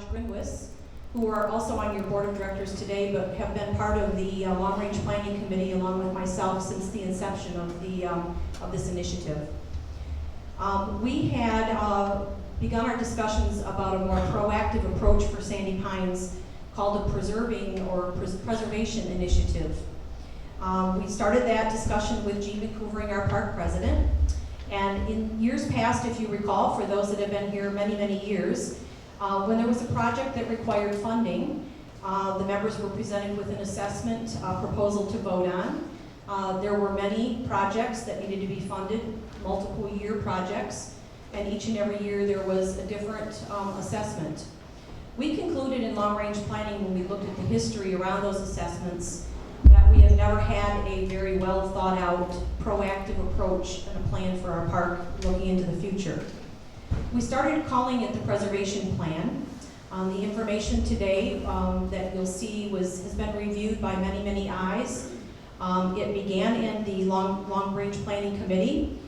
Raj Grinwis, who are also on your board of directors today, but have been part of the long-range planning committee along with myself since the inception of this initiative. We had begun our discussions about a more proactive approach for Sandy Pines called a preserving or preservation initiative. We started that discussion with Jean McCouvering, our park president. And in years past, if you recall, for those that have been here many, many years, when there was a project that required funding, the members were presented with an assessment proposal to vote on. There were many projects that needed to be funded, multiple year projects, and each and every year there was a different assessment. We concluded in long-range planning when we looked at the history around those assessments that we have never had a very well thought out, proactive approach and a plan for our park looking into the future. We started calling it the preservation plan. The information today that you'll see has been reviewed by many, many eyes. It began in the long-range planning committee.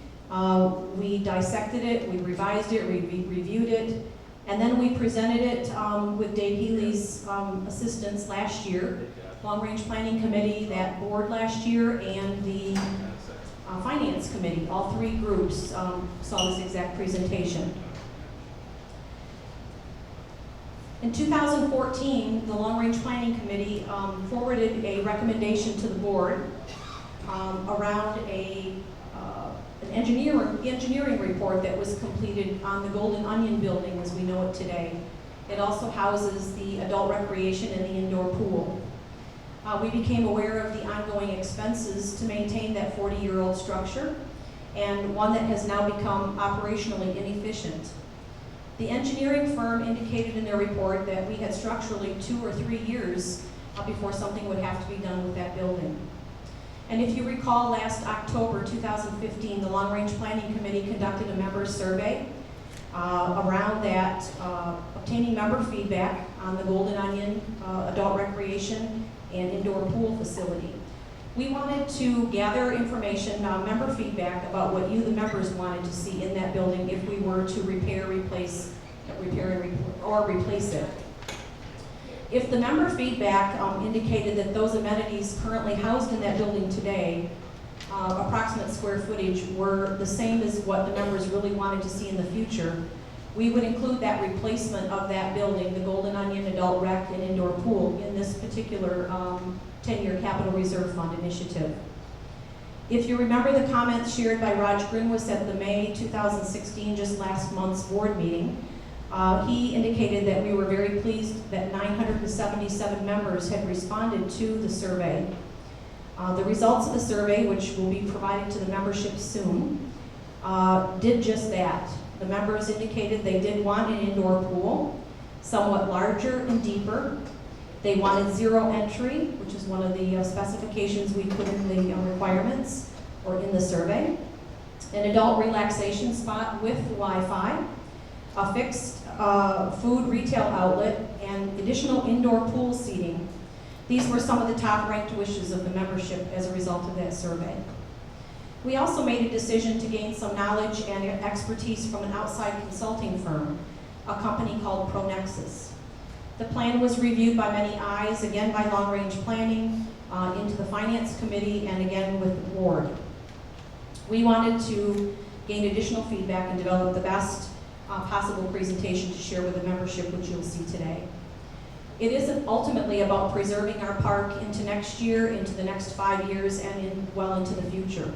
We dissected it, we revised it, we reviewed it, and then we presented it with Dave Healy's assistance last year. Long-range planning committee, that board last year, and the finance committee, all three groups saw this exact presentation. In 2014, the long-range planning committee forwarded a recommendation to the board around an engineering report that was completed on the Golden Onion building as we know it today. It also houses the adult recreation and the indoor pool. We became aware of the ongoing expenses to maintain that 40-year-old structure, and one that has now become operationally inefficient. The engineering firm indicated in their report that we had structurally 2 or 3 years before something would have to be done with that building. And if you recall, last October 2015, the Long Range Planning Committee conducted a member survey around that, obtaining member feedback on the Golden Onion adult recreation and indoor pool facility. We wanted to gather information, member feedback about what you, the members, wanted to see in that building if we were to repair, or replace it. If the member feedback indicated that those amenities currently housed in that building today, approximate square footage, were the same as what the members really wanted to see in the future, we would include that replacement of that building, the Golden Onion Adult Rec and Indoor Pool, in this particular 10-year Capital Reserve Fund initiative. If you remember the comments shared by Raj Grinwis at the May 2016, just last month's board meeting, he indicated that we were very pleased that 977 members had responded to the survey. The results of the survey, which will be provided to the membership soon, did just that. The members indicated they did want an indoor pool, somewhat larger and deeper. They wanted zero entry, which is one of the specifications we put in the requirements or in the survey. An adult relaxation spot with Wi-Fi, a fixed food retail outlet, and additional indoor pool seating. These were some of the top ranked wishes of the membership as a result of that survey. We also made a decision to gain some knowledge and expertise from an outside consulting firm, a company called ProNexus. The plan was reviewed by many eyes, again by long range planning, into the finance committee, and again with the board. We wanted to gain additional feedback and develop the best possible presentation to share with the membership, which you'll see today. It isn't ultimately about preserving our park into next year, into the next 5 years, and well into the future.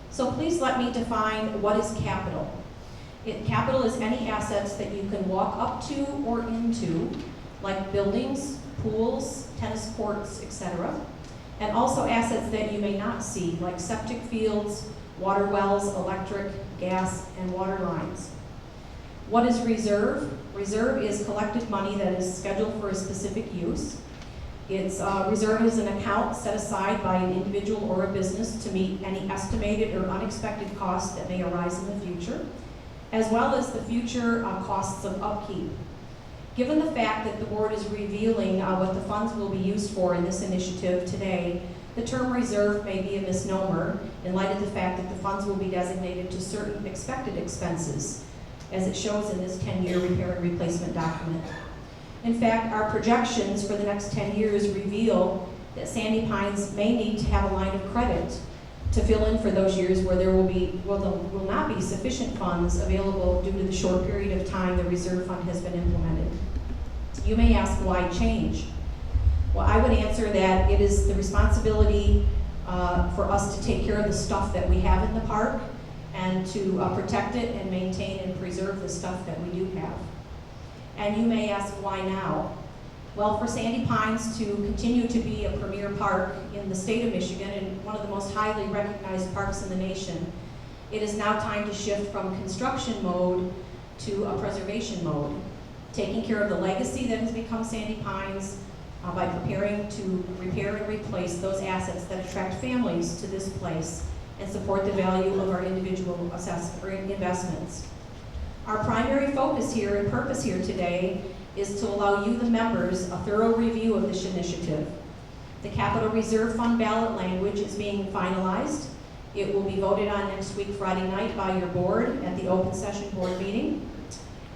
So please let me define what is capital. Capital is any assets that you can walk up to or into, like buildings, pools, tennis courts, etc. And also assets that you may not see, like septic fields, water wells, electric, gas, and water lines. What is reserve? Reserve is collected money that is scheduled for a specific use. It's reserve is an account set aside by an individual or a business to meet any estimated or unexpected costs that may arise in the future, as well as the future costs of upkeep. Given the fact that the board is revealing what the funds will be used for in this initiative today, the term reserve may be a misnomer in light of the fact that the funds will be designated to certain expected expenses, as it shows in this 10-year repair and replacement document. In fact, our projections for the next 10 years reveal that Sandy Pines may need to have a line of credit to fill in for those years where there will not be sufficient funds available due to the short period of time the reserve fund has been implemented. You may ask, why change? Well, I would answer that it is the responsibility for us to take care of the stuff that we have in the park and to protect it and maintain and preserve the stuff that we do have. And you may ask, why now? Well, for Sandy Pines to continue to be a premier park in the state of Michigan and one of the most highly recognized parks in the nation, it is now time to shift from construction mode to a preservation mode, taking care of the legacy that has become Sandy Pines by preparing to repair and replace those assets that attract families to this place and support the value of our individual investments. Our primary focus here and purpose here today is to allow you, the members, a thorough review of this initiative. The Capital Reserve Fund ballot language is being finalized. It will be voted on next week, Friday night, by your board at the open session board meeting.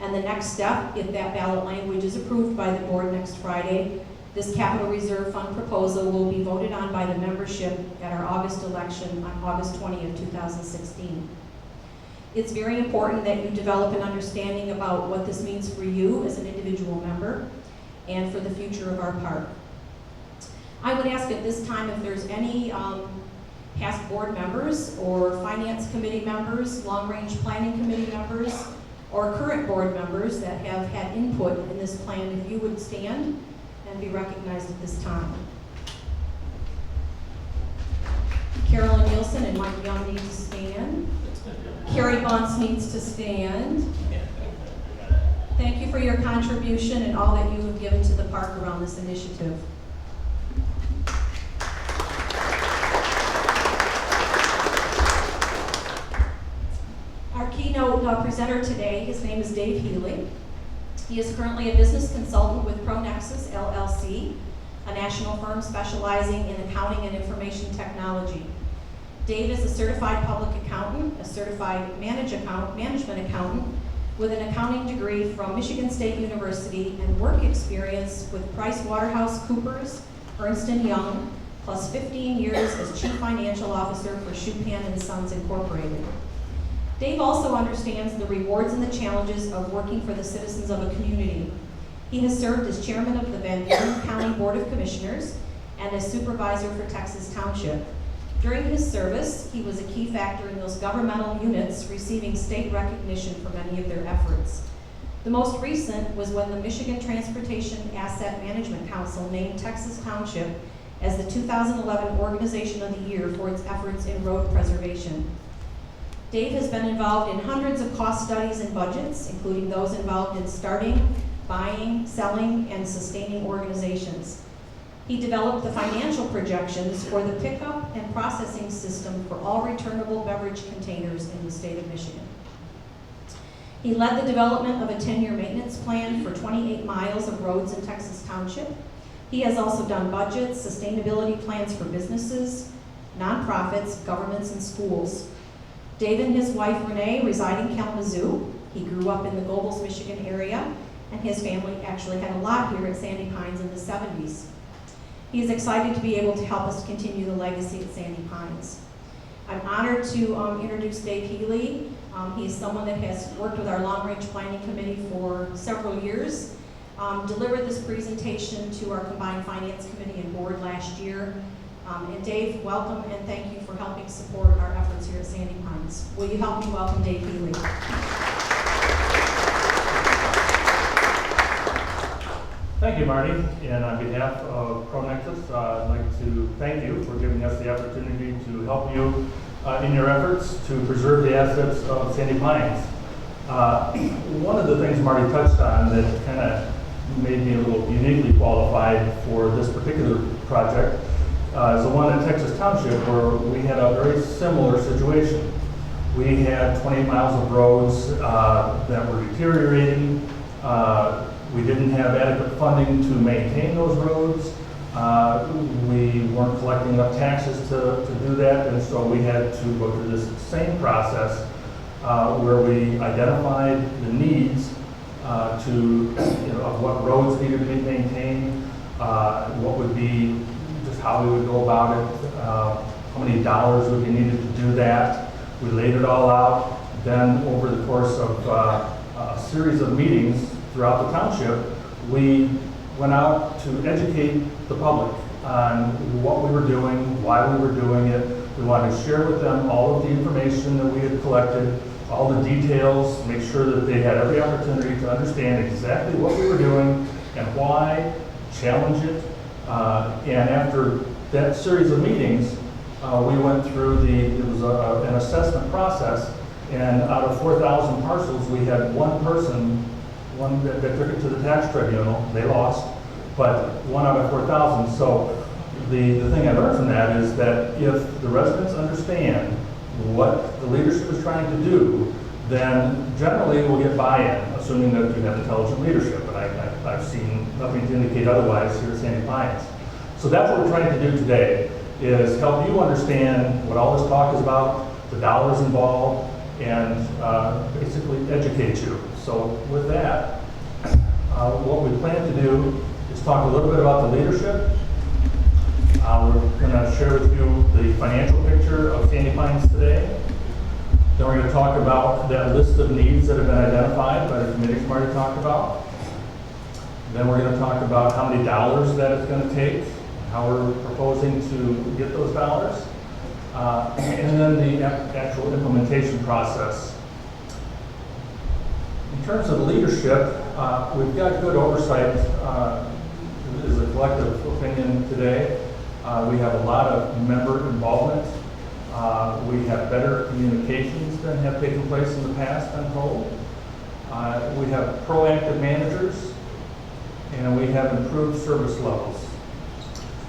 And the next step, if that ballot language is approved by the board next Friday, this Capital Reserve Fund proposal will be voted on by the membership at our August election on August 20th, 2016. It's very important that you develop an understanding about what this means for you as an individual member and for the future of our park. I would ask at this time if there's any past board members or finance committee members, long-range planning committee members, or current board members that have had input in this plan, if you would stand and be recognized at this time. Carolyn Nielsen and Mike Young need to stand. Carrie Bunce needs to stand. Thank you for your contribution and all that you have given to the park around this initiative. Our keynote presenter today, his name is Dave Healy. He is currently a business consultant with ProNexus LLC, a national firm specializing in accounting and information technology. Dave is a certified public accountant, a certified management accountant with an accounting degree from Michigan State University and work experience with PricewaterhouseCoopers, Ernst & Young, plus 15 years as Chief Financial Officer for Schupan & Sons Incorporated. Dave also understands the rewards and the challenges of working for the citizens of a community. He has served as chairman of the Van Buren County Board of Commissioners and as supervisor for Texas Township. During his service, he was a key factor in those governmental units receiving state recognition for many of their efforts. The most recent was when the Michigan Transportation Asset Management Council named Texas Township as the 2011 Organization of the Year for its efforts in road preservation. Dave has been involved in hundreds of cost studies and budgets, including those involved in starting, buying, selling, and sustaining organizations. He developed the financial projections for the pickup and processing system for all returnable beverage containers in the state of Michigan. He led the development of a 10-year maintenance plan for 28 miles of roads in Texas Township. He has also done budgets, sustainability plans for businesses, nonprofits, governments, and schools. Dave and his wife Renee reside in Kalamazoo. He grew up in the Gobles, Michigan area, and his family actually had a lot here at Sandy Pines in the 70s. He is excited to be able to help us continue the legacy at Sandy Pines. I'm honored to introduce Dave Healy. He's someone that has worked with our long-range planning committee for several years, delivered this presentation to our combined finance committee and board last year. And Dave, welcome and thank you for helping support our efforts here at Sandy Pines. Will you help me welcome Dave Healy? Thank you, Marty. And on behalf of ProNexus, I'd like to thank you for giving us the opportunity to help you in your efforts to preserve the assets of Sandy Pines. One of the things Marty touched on that kind of made me a little uniquely qualified for this particular project is the one at Texas Township, where we had a very similar situation. We had 28 miles of roads that were deteriorating. We didn't have adequate funding to maintain those roads. We weren't collecting enough taxes to do that, and so we had to go through this same process where we identified the needs of what roads needed to be maintained, what would be, just how we would go about it, how many dollars would be needed to do that. We laid it all out. Then over the course of a series of meetings throughout the township, we went out to educate the public on what we were doing, why we were doing it. We wanted to share with them all of the information that we had collected, all the details, make sure that they had every opportunity to understand exactly what we were doing and why, challenge it. And after that series of meetings, we went through an assessment process, and out of 4,000 parcels, we had one person, that took it to the tax tribunal. They lost, but 1 out of 4,000. So the thing I learned from that is that if the residents understand what the leadership is trying to do, then generally we'll get buy-in, assuming that you have intelligent leadership. And I've seen nothing to indicate otherwise here at Sandy Pines. So that's what we're trying to do today, is help you understand what all this talk is about, the dollars involved, and basically educate you. So with that, what we plan to do is talk a little bit about the leadership. We're going to share with you the financial picture of Sandy Pines today. Then we're going to talk about that list of needs that have been identified by the committees Marty talked about. Then we're going to talk about how many dollars that it's going to take, how we're proposing to get those dollars, and then the actual implementation process. In terms of leadership, we've got good oversight, is a collective opinion today. We have a lot of member involvement. We have better communications than have taken place in the past, I'm told. We have proactive managers, and we have improved service levels.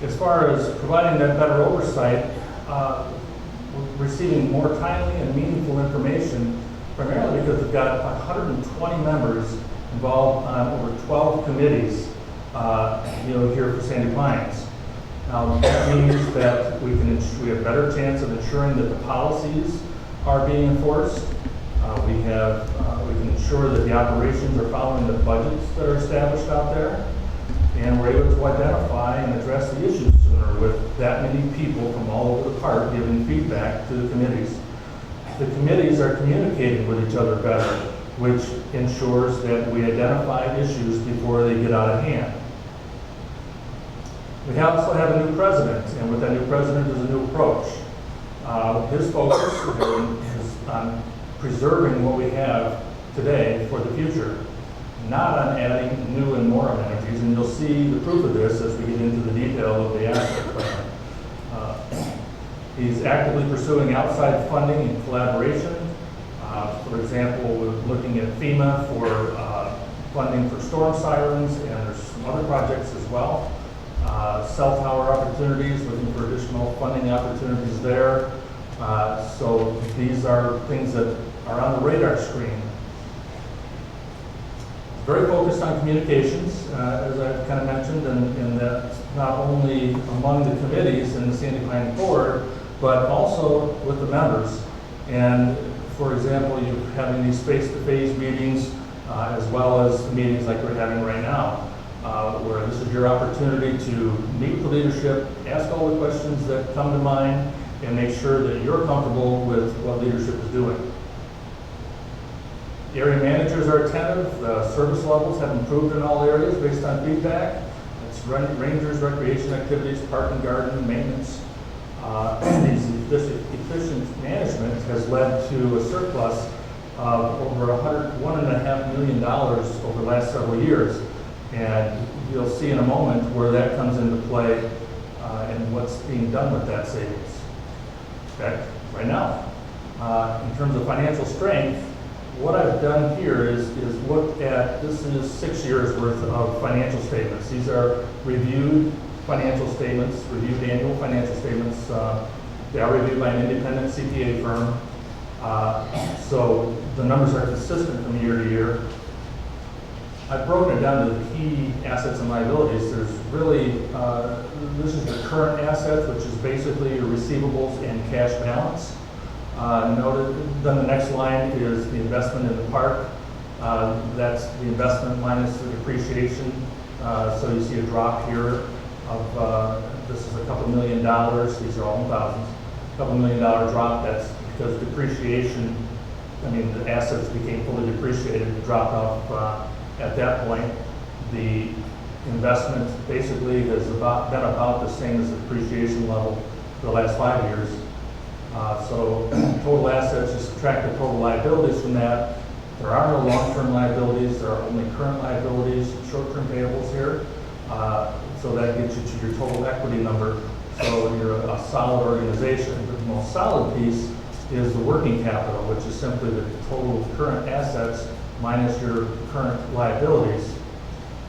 As far as providing that better oversight, we're receiving more timely and meaningful information, primarily because we've got 120 members involved on over 12 committees here for Sandy Pines. Now, that means that we have a better chance of ensuring that the policies are being enforced. We can ensure that the operations are following the budgets that are established out there, and we're able to identify and address the issues sooner with that many people from all over the park giving feedback to the committees. The committees are communicating with each other better, which ensures that we identify issues before they get out of hand. We also have a new president, and with that new president is a new approach. His focus is on preserving what we have today for the future, not on adding new and more amenities, and you'll see the proof of this as we get into the detail of the asset plan. He's actively pursuing outside funding and collaboration. For example, we're looking at FEMA for funding for storm sirens, and there's some other projects as well. Cell tower opportunities, looking for additional funding opportunities there. So these are things that are on the radar screen. Very focused on communications, as I've kind of mentioned, and that's not only among the committees and the Sandy Pines Board, but also with the members. And for example, you're having these face-to-face meetings, as well as meetings like we're having right now, where this is your opportunity to meet with the leadership, ask all the questions that come to mind, and make sure that you're comfortable with what leadership is doing. The area managers are attentive. The service levels have improved in all areas based on feedback. It's rangers, recreation activities, park and garden, maintenance. This efficient management has led to a surplus of over $1.5 million over the last several years. And you'll see in a moment where that comes into play and what's being done with that savings. In fact, right now, in terms of financial strength, what I've done here is looked at, this is 6 years worth of financial statements. These are reviewed financial statements, reviewed annual financial statements. They are reviewed by an independent CPA firm. So the numbers are consistent from year to year. I've broken it down to the key assets and liabilities. There's really, this is the current assets, which is basically your receivables and cash balance. Noted, then the next line is the investment in the park. That's the investment minus the depreciation. So you see a drop here of, this is a couple $1 million. These are all in thousands. A couple $1 million drop. That's because depreciation, I mean, the assets became fully depreciated, dropped off at that point. The investment basically has been about the same as the depreciation level for the last 5 years. So total assets, you subtract the total liabilities from that. There are no long-term liabilities, there are only current liabilities, short-term payables here. So that gets you to your total equity number. So you're a solid organization. But the most solid piece is the working capital, which is simply the total current assets minus your current liabilities.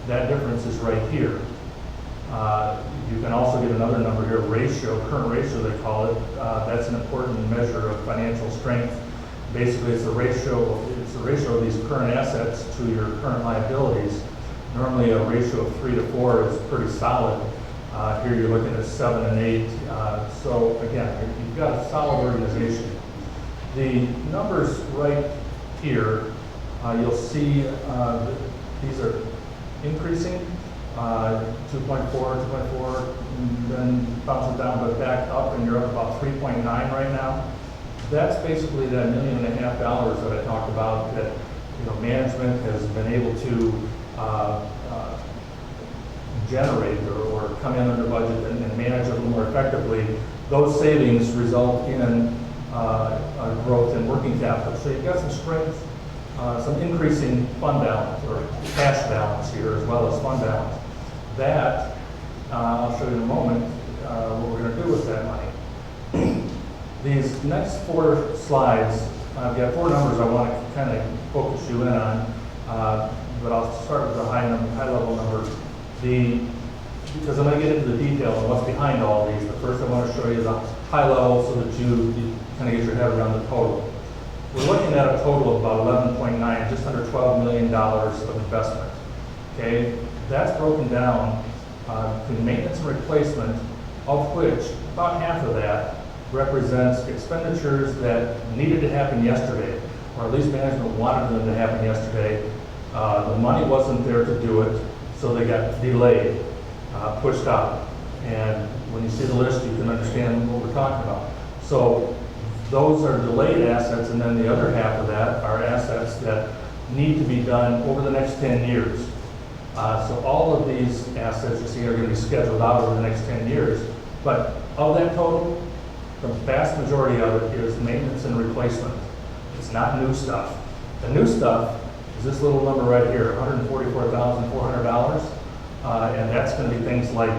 That difference is right here. You can also get another number here, ratio, current ratio they call it. That's an important measure of financial strength. Basically, it's the ratio of these current assets to your current liabilities. Normally, a ratio of 3 to 4 is pretty solid. Here, you're looking at 7 and 8. So again, you've got a solid organization. The numbers right here, you'll see these are increasing. 2.4, 2.4, then bounces down, but back up, and you're up about 3.9 right now. That's basically that $1.5 million that I talked about that management has been able to generate or come in under budget and manage it a little more effectively. Those savings result in a growth in working capital. So you've got some strength, some increasing fund balance or cash balance here as well as fund balance. That, I'll show you in a moment what we're going to do with that money. These next 4 slides, I've got 4 numbers I want to kind of focus you in on, but I'll start with the high level number. Because I'm going to get into the details of what's behind all these, but first I want to show you the high level so that you kind of get your head around the total. We're looking at a total of about 11.9, just under $12 million of investment. Okay, that's broken down between maintenance and replacement, of which about half of that represents expenditures that needed to happen yesterday, or at least management wanted them to happen yesterday. The money wasn't there to do it, so they got delayed, pushed out. And when you see the list, you can understand what we're talking about. So those are delayed assets, and then the other half of that are assets that need to be done over the next 10 years. So all of these assets you see are going to be scheduled out over the next 10 years. But of that total, the vast majority of it is maintenance and replacement. It's not new stuff. The new stuff is this little number right here, $144,400. And that's going to be things like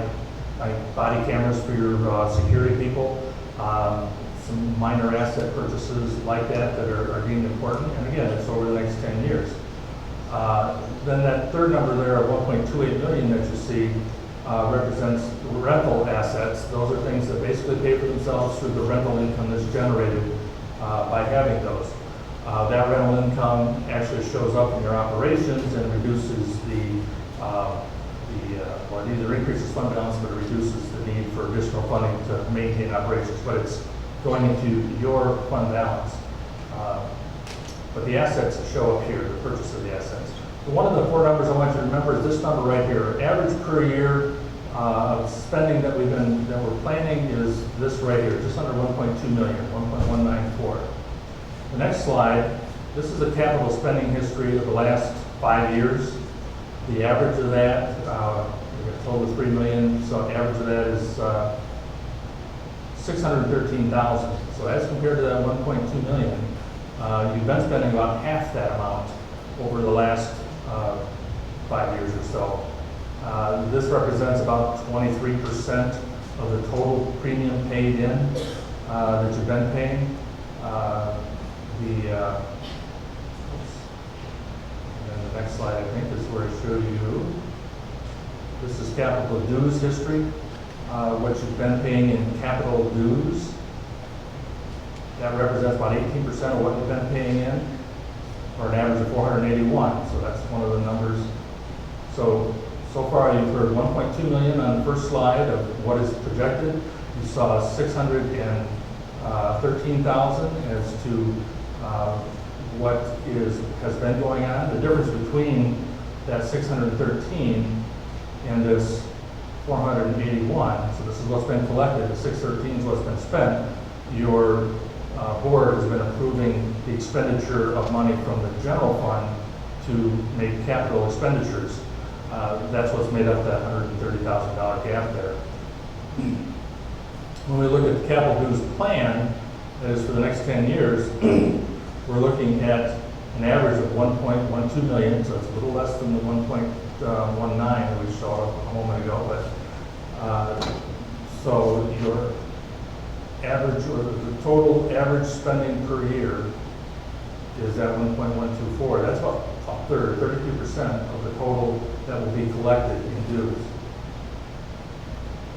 body cameras for your security people, some minor asset purchases like that are deemed important. And again, it's over the next 10 years. Then that third number there of 1.28 million that you see represents rental assets. Those are things that basically pay for themselves through the rental income that's generated by having those. That rental income actually shows up in your operations and reduces well, it either increases fund balance, but it reduces the need for additional funding to maintain operations. But it's going into your fund balance. But the assets show up here, the purchase of the assets. So one of the 4 numbers I want you to remember is this number right here. Average per year of spending that we're planning is this right here, just under 1.2 million, 1.194. The next slide, this is a capital spending history of the last 5 years. The average of that, we got a total of 3 million, so the average of that is 613,000. So as compared to that 1.2 million, you've been spending about half that amount over the last 5 years or so. This represents about 23% of the total premium paid in that you've been paying. And then the next slide, I think, is where I show you. This is capital dues history, what you've been paying in capital dues. That represents about 18% of what you've been paying in, or an average of 481. So that's one of the numbers. So far you've heard 1.2 million on the first slide of what is projected. You saw 613,000 as to what has been going on. The difference between that 613 and this 481, so this is what's been collected, the 613 is what's been spent. Your board has been approving the expenditure of money from the general fund to make capital expenditures. That's what's made up that $130,000 gap there. When we look at the capital dues plan, that is for the next 10 years, we're looking at an average of 1.12 million, so it's a little less than the 1.19 that we saw a moment ago. But so your average, or the total average spending per year is at 1.124. That's about a third, 32% of the total that will be collected in dues.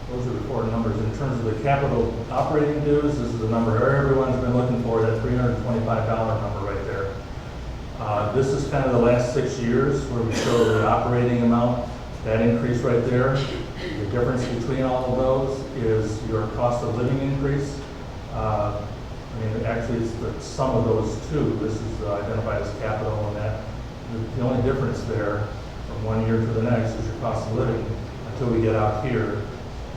Those are the four numbers. In terms of the capital operating dues, this is the number everyone's been looking for, that $325 number right there. This is kind of the last 6 years where we show the operating amount, that increase right there. The difference between all of those is your cost of living increase. I mean, actually, it's the sum of those two. This is identified as capital, and that the only difference there from one year to the next is your cost of living. Until we get out here,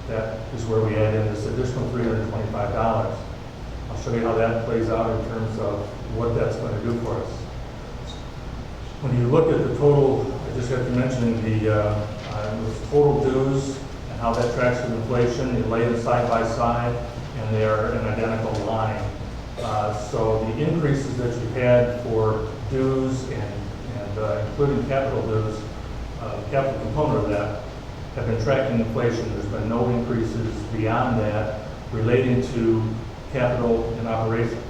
that is where we add in this additional $325. I'll show you how that plays out in terms of what that's going to do for us. When you look at the total, I just have to mention the total dues and how that tracks with inflation. You lay them side by side, and they are an identical line. So the increases that you had for dues and including capital dues, capital component of that, have been tracking inflation. There's been no increases beyond that relating to capital and operations.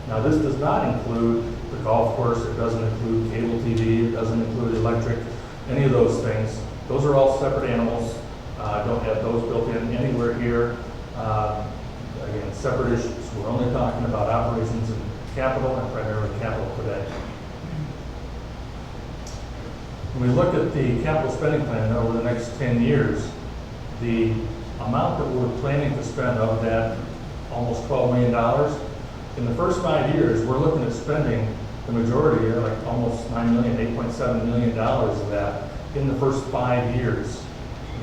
Now, this does not include the golf course. It doesn't include cable TV. It doesn't include electric, any of those things. Those are all separate animals. Don't have those built in anywhere here. Again, separate issues. We're only talking about operations and capital, and primarily capital today. When we look at the capital spending plan over the next 10 years, the amount that we're planning to spend of that almost $12 million, in the first 5 years, we're looking at spending the majority, like almost $9 million, $8.7 million of that in the first 5 years.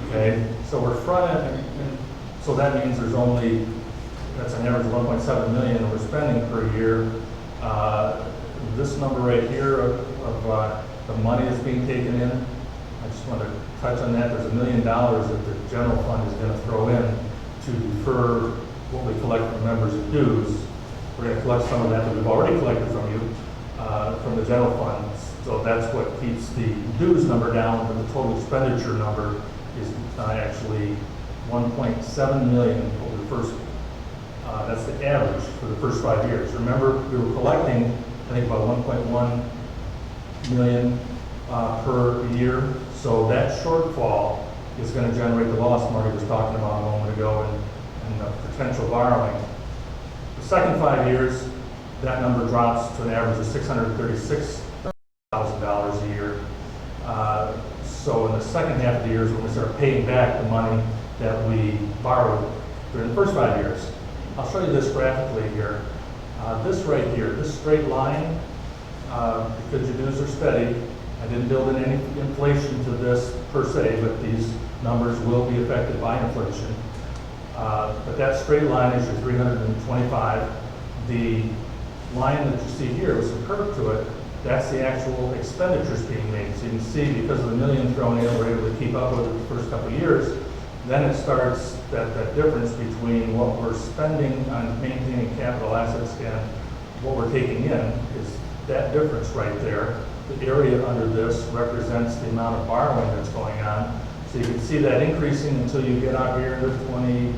Okay, so we're front end, and so that means there's only, that's an average of 1.7 million that we're spending per year. This number right here of the money that's being taken in, I just want to touch on that. There's $1 million that the general fund is going to throw in to defer what we collect from members of dues. We're going to collect some of that we've already collected from you, from the general fund. So that's what keeps the dues number down, but the total expenditure number is actually 1.7 million over the first, that's the average for the first 5 years. Remember, we were collecting, I think, about 1.1 million per year. So that shortfall is going to generate the loss Marty was talking about a moment ago and potential borrowing. The second 5 years, that number drops to an average of $636,000 a year. So in the second half of the years, when we start paying back the money that we borrowed during the first 5 years. I'll show you this graphically here. This right here, this straight line, because your dues are steady, I didn't build in any inflation to this per se, but these numbers will be affected by inflation. But that straight line is your 325. The line that you see here with some curve to it, that's the actual expenditures being made. So you can see, because of the million thrown in, we're able to keep up with it the first couple of years. Then it starts that difference between what we're spending on maintaining capital assets and what we're taking in is that difference right there. The area under this represents the amount of borrowing that's going on. So you can see that increasing until you get out here to 20,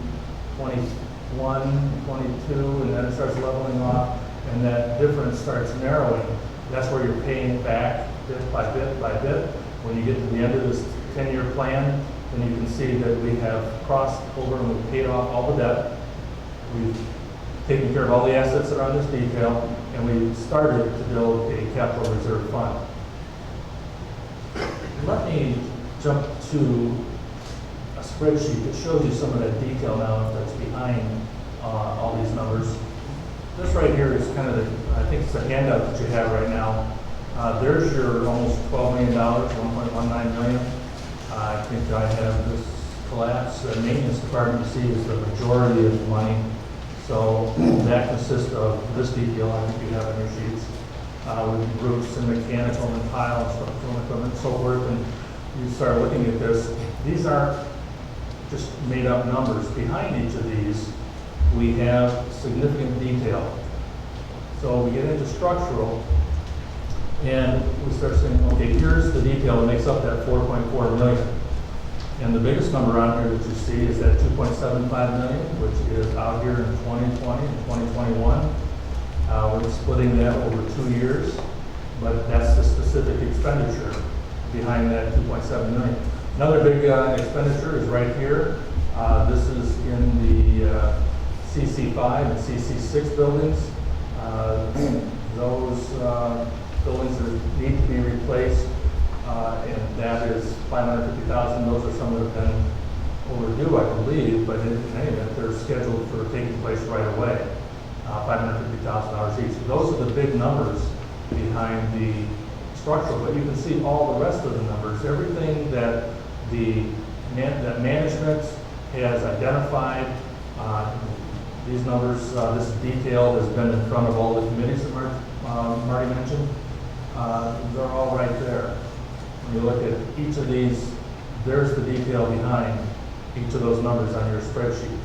21, 22, and then it starts leveling off, and that difference starts narrowing. That's where you're paying it back bit by bit by bit. When you get to the end of this 10-year plan, then you can see that we have crossed over and we've paid off all the debt. We've taken care of all the assets that are on this detail, and we've started to build a capital reserve fund. Let me jump to a spreadsheet that shows you some of that detail now that's behind all these numbers. This right here is kind of the, I think it's the handout that you have right now. There's your almost $12 million, 1.19 million. I think I have this collapse. The maintenance department, you see, is the majority of the money. So that consists of this detail, I think you have in your sheets, with roofs and mechanical and tile and structural equipment and so forth. And you start looking at this, these aren't just made up numbers. Behind each of these, we have significant detail. So we get into structural, and we start saying, okay, here's the detail that makes up that 4.4 million. And the biggest number on here that you see is that 2.75 million, which is out here in 2020 and 2021. We're splitting that over 2 years, but that's the specific expenditure behind that 2.7 million. Another big expenditure is right here. This is in the CC5 and CC6 buildings. Those buildings that need to be replaced, and that is $550,000. Those are some that have been overdue, I believe, but in any event, they're scheduled for taking place right away. $550,000 each. Those are the big numbers behind the structural, but you can see all the rest of the numbers. Everything that that management has identified, these numbers, this detail has been in front of all the committees that Marty mentioned. They're all right there. When you look at each of these, there's the detail behind each of those numbers on your spreadsheet.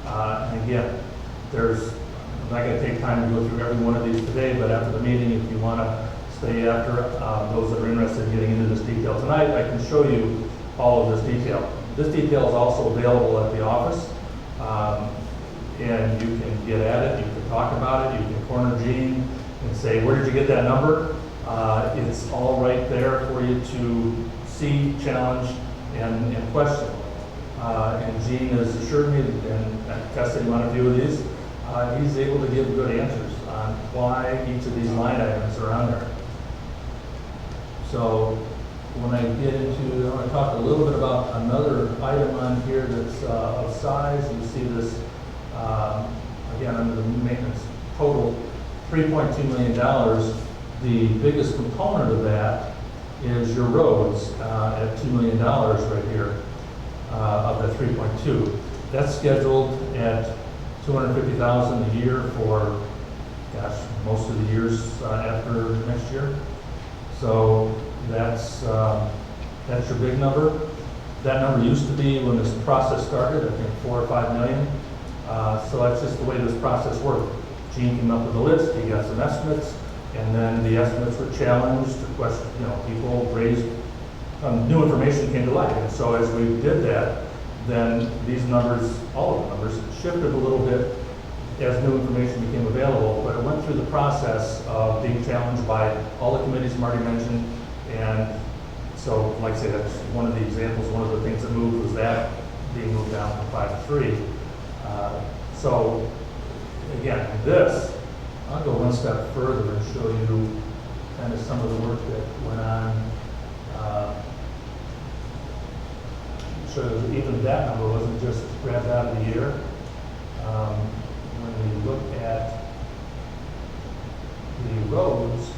And again, I'm not going to take time to go through every one of these today, but after the meeting, if you want to stay after, those that are interested in getting into this detail tonight, I can show you all of this detail. This detail is also available at the office, and you can get at it, you can talk about it, you can corner Gene and say, where did you get that number? It's all right there for you to see, challenge, and question. And Gene has assured me, and I've tested him on a few of these, he's able to give good answers on why each of these line items are on there. So when I get into, I want to talk a little bit about another item on here that's of size. You see this, again, under the maintenance total, $3.2 million. The biggest component of that is your roads at $2 million right here of that 3.2. That's scheduled at $250,000 a year for, gosh, most of the years after next year. So that's your big number. That number used to be, when this process started, I think 4 or 5 million. So that's just the way this process worked. Gene came up with a list, he got some estimates, and then the estimates were challenged. The question, people raised, new information came to light. And so as we did that, then these numbers, all of the numbers, shifted a little bit as new information became available, but it went through the process of being challenged by all the committees Marty mentioned. And so, like I say, that's one of the examples. One of the things that moved was that being moved down from 5 to 3. So again, this, I'll go one step further and show you kind of some of the work that went on. So even that number wasn't just grabbed out of the air. When we look at the roads,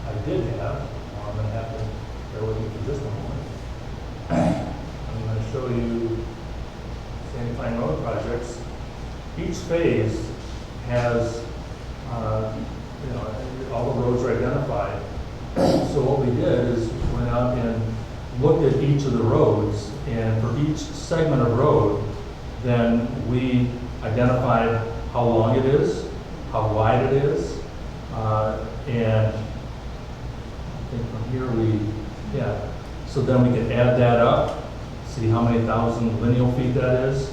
I did have, I'm going to have to bear with me for just a moment. I'm going to show you Sandy Pine Road projects. Each phase has, all the roads are identified. So what we did is went out and looked at each of the roads, and for each segment of road, then we identified how long it is, how wide it is, and I think from here so then we can add that up, see how many thousand lineal feet that is,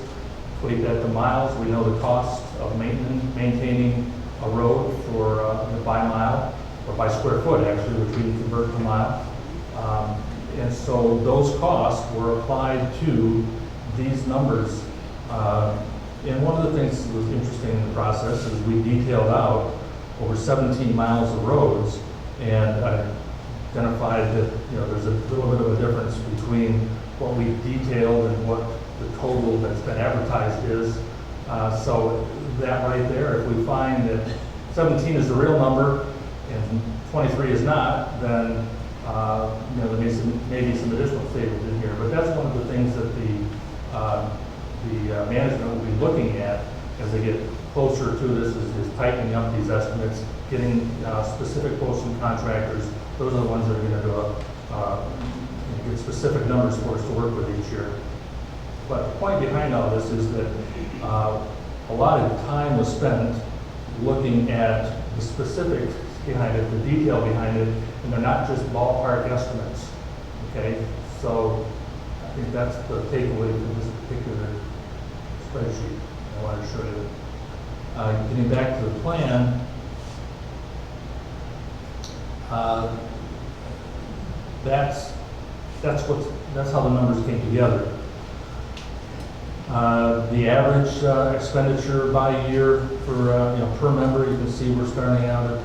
equate that to miles. We know the cost of maintaining a road for by mile, or by square foot actually, which we can convert to mile. And so those costs were applied to these numbers. And one of the things that was interesting in the process is we detailed out over 17 miles of roads, and identified that there's a little bit of a difference between what we detailed and what the total that's been advertised is. So that right there, if we find that 17 is the real number and 23 is not, then there may be some additional savings in here. But that's one of the things that the management will be looking at as they get closer to this is tightening up these estimates, getting specific quotes from contractors. Those are the ones that are going to get specific numbers for us to work with each year. But the point behind all this is that a lot of time was spent looking at the specifics behind it, the detail behind it, and they're not just ballpark estimates. Okay, so I think that's the takeaway from this particular spreadsheet I wanted to show you. Getting back to the plan, that's how the numbers came together. The average expenditure by year for per member, you can see we're starting out at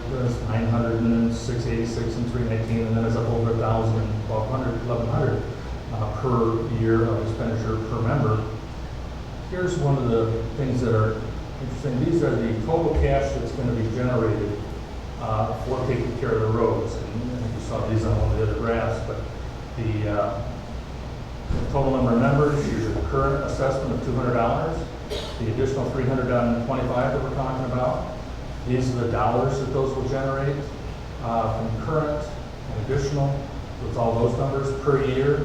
900, 686, and 319, and then it's up over 1,000, 1,200, 1,100 per year of expenditure per member. Here's one of the things that are interesting. These are the total cash that's going to be generated for taking care of the roads. And I think you saw these on one of the other graphs, but the total number of members, here's your current assessment of $200, the additional $325 that we're talking about. These are the dollars that those will generate from current and additional. So it's all those numbers per year.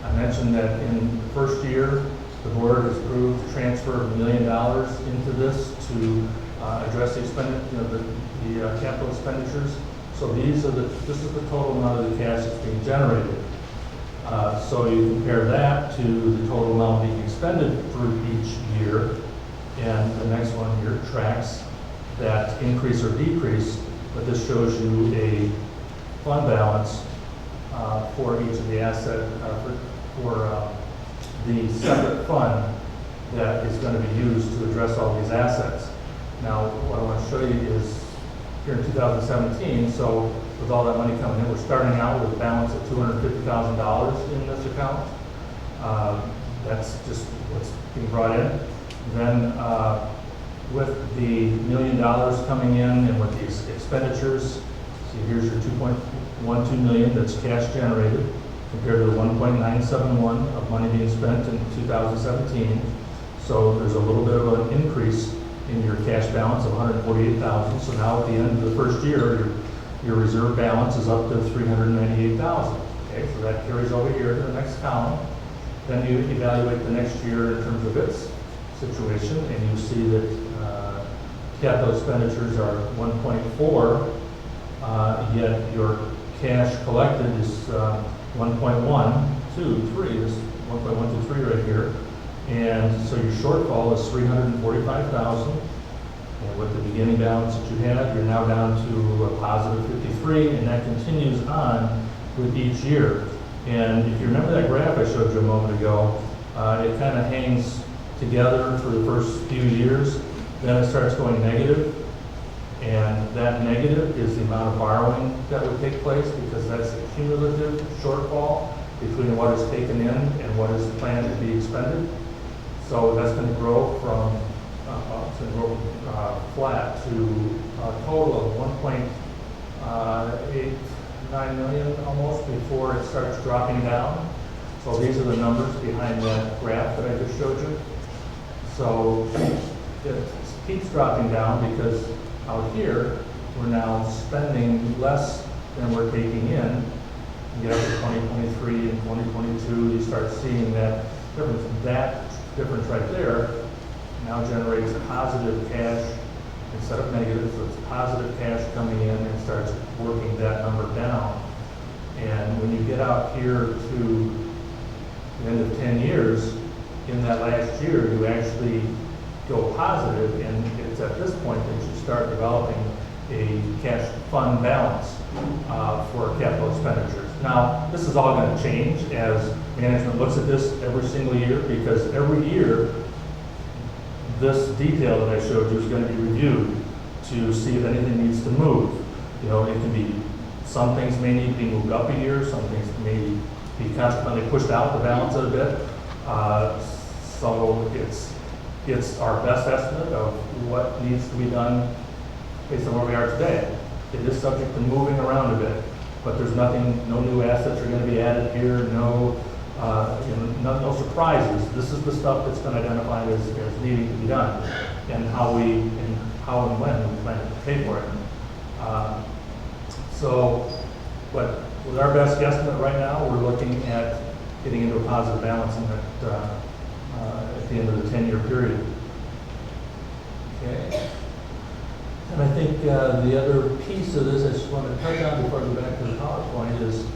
I mentioned that in the first year, the board has approved the transfer of $1 million into this to address the capital expenditures. So this is the total amount of the cash that's being generated. So you compare that to the total amount being expended through each year, and the next one here tracks that increase or decrease, but this shows you a fund balance for each of the asset, for the separate fund that is going to be used to address all these assets. Now, what I want to show you is here in 2017, so with all that money coming in, we're starting out with a balance of $250,000 in this account. That's just what's being brought in. Then with the $1 million coming in and with these expenditures, see here's your 2.12 million that's cash generated compared to the 1.971 of money being spent in 2017. So there's a little bit of an increase in your cash balance of $148,000. So now at the end of the first year, your reserve balance is up to $398,000. Okay, so that carries over here to the next column. Then you evaluate the next year in terms of its situation, and you see that capital expenditures are 1.4, yet your cash collected is 1.123. This 1.123 right here, and so your shortfall is 345,000. And with the beginning balance that you had, you're now down to a positive 53, and that continues on with each year. And if you remember that graph I showed you a moment ago, it kind of hangs together for the first few years, then it starts going negative, and that negative is the amount of borrowing that would take place, because that's the cumulative shortfall between what is taken in and what is planned to be expended. So that's going to grow from flat to a total of 1.89 million almost before it starts dropping down. So these are the numbers behind that graph that I just showed you. So it keeps dropping down because out here we're now spending less than we're taking in. You get up to 2023 and 2022, you start seeing that difference. That difference right there now generates positive cash instead of negative, so it's positive cash coming in and starts working that number down. And when you get out here to the end of 10 years, in that last year, you actually go positive, and it's at this point that you start developing a cash fund balance for capital expenditures. Now, this is all going to change as management looks at this every single year, because every year this detail that I showed you is going to be reviewed to see if anything needs to move. You know, it can be, some things may need to be moved up a year, some things may be consequently pushed out the balance a bit. So it's It's our best estimate of what needs to be done based on where we are today. It is subject to moving around a bit, but there's nothing, no new assets are going to be added here, no, no surprises. This is the stuff that's been identified as needing to be done, and how and when we plan to pay for it. But with our best guesstimate right now, we're looking at getting into a positive balance in that, at the end of the 10-year period. Okay. And I think the other piece of this I just want to touch on before I go back to the PowerPoint is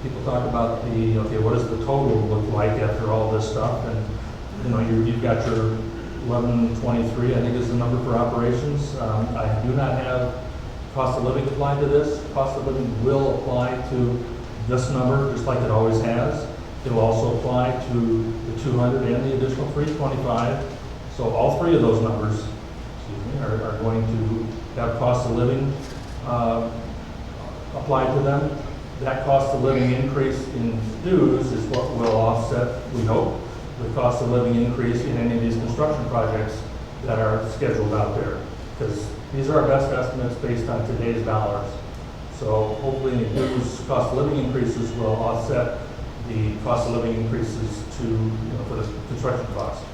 people talk about okay, what does the total look like after all this stuff? And you've got your 1123, I think is the number for operations. I do not have cost of living applied to this. Cost of living will apply to this number just like it always has. It will also apply to the 200 and the additional 325. So all three of those numbers are going to have cost of living applied to them. That cost of living increase in dues is what will offset, we hope, the cost of living increase in any of these construction projects that are scheduled out there. Because these are our best estimates based on today's dollars. So hopefully any dues cost of living increases will offset the cost of living increases for the construction cost.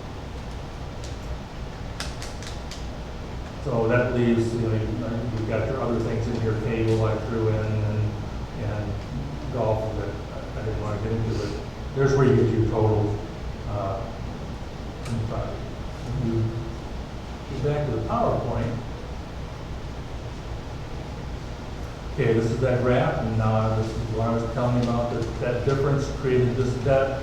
So that leaves, you've got your other things in here, cable I threw in, and golf that I didn't want to get into, but there's where you get your total. You go back to the PowerPoint. Okay, this is that graph, and this is what I was telling you about, that difference created this debt,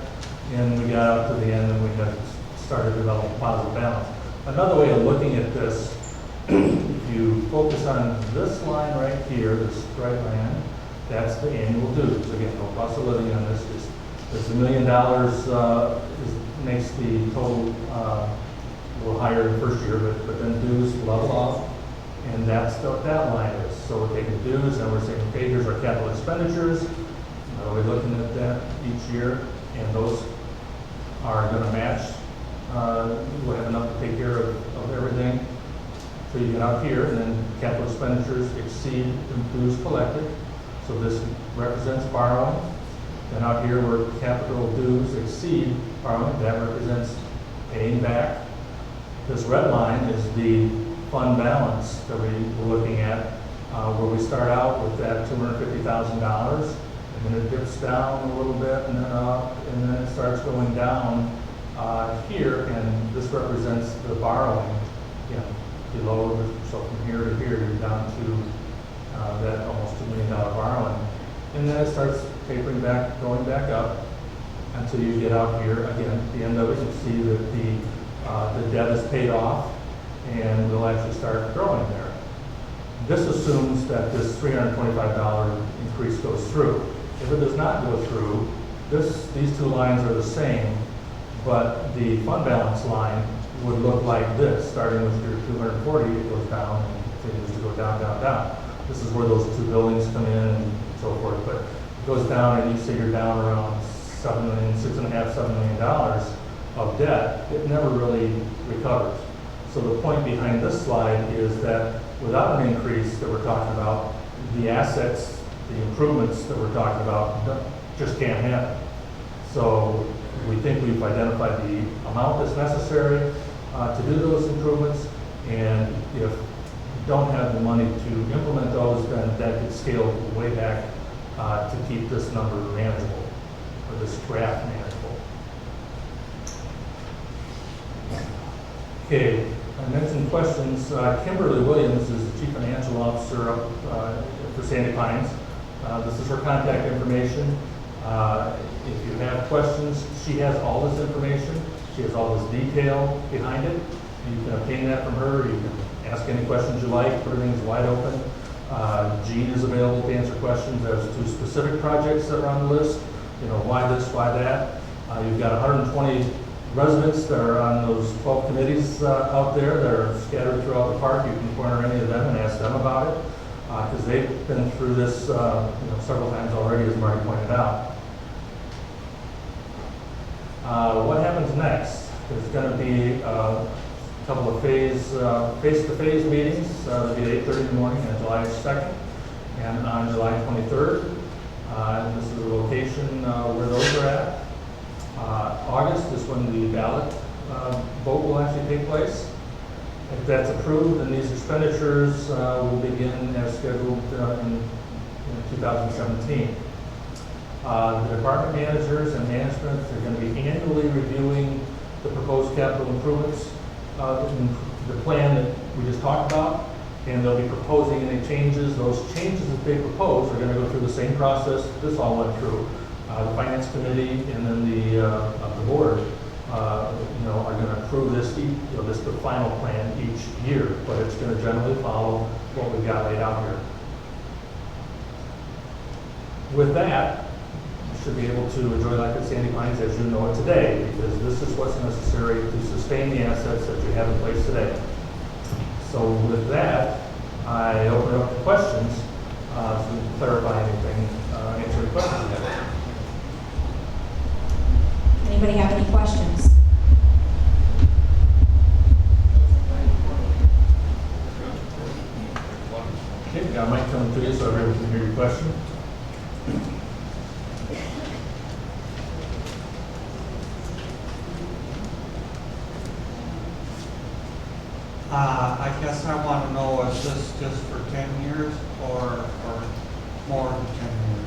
and we got out to the end and we had started to develop a positive balance. Another way of looking at this, if you focus on this line right here, this straight line, that's the annual dues. Again, no cost of living on this. It's $1 million makes the total a little higher in the first year, but then dues level off, and that's what that line is. So we're taking dues and we're saying, okay, here's our capital expenditures. We're looking at that each year, and those are going to match. We'll have enough to take care of everything. So you get out here, and then capital expenditures exceed dues collected. So this represents borrowing. And out here where capital dues exceed borrowing, that represents paying back. This red line is the fund balance that we were looking at, where we start out with that $250,000, and then it dips down a little bit, and then up, and then it starts going down here, and this represents the borrowing. Below, so from here to here, you're down to that almost $2 million borrowing. And then it starts tapering back, going back up, until you get out here. Again, at the end of it, you see that the debt is paid off, and we'll actually start growing there. This assumes that this $325 increase goes through. If it does not go through, these two lines are the same, but the fund balance line would look like this. Starting with your 240, it goes down and continues to go down, down, down. This is where those two buildings come in and so forth. But it goes down, and you say you're down around $6.5, $7 million of debt. It never really recovers. So the point behind this slide is that without an increase that we're talking about, the assets, the improvements that we're talking about just can't happen. So we think we've identified the amount that's necessary to do those improvements, and if you don't have the money to implement those, then that could scale way back to keep this number manageable, or this graph manageable. Okay, I mentioned questions. Kimberly Williams is the Chief Financial Officer for Sandy Pines. This is her contact information. If you have questions, she has all this information. She has all this detail behind it. You can obtain that from her. You can ask any questions you like. Everything's wide open. Jean is available to answer questions as to specific projects that are on the list. Why this, why that. You've got 120 residents that are on those 12 committees out there that are scattered throughout the park. You can corner any of them and ask them about it, because they've been through this several times already, as Marty pointed out. What happens next? There's going to be a couple of face-to-face meetings. That'll be at 8:30 in the morning on July 2nd and on July 23rd. And this is the location where those are at. August is when the ballot vote will actually take place. If that's approved, then these expenditures will begin as scheduled in 2017. The department managers and management are going to be annually reviewing the proposed capital improvements, the plan that we just talked about, and they'll be proposing any changes. Those changes that they propose are going to go through the same process this all went through. The finance committee and then the board, are going to approve this, this the final plan each year, but it's going to generally follow what we've got laid out here. With that, you should be able to enjoy life at Sandy Pines as you know it today, because this is what's necessary to sustain the assets that you have in place today. So with that, I open it up to questions, to clarify anything, answer any questions you have. Anybody have any questions? Okay, got a mic coming to you so everyone can hear your question. I guess I want to know, is this just for 10 years or more than 10 years?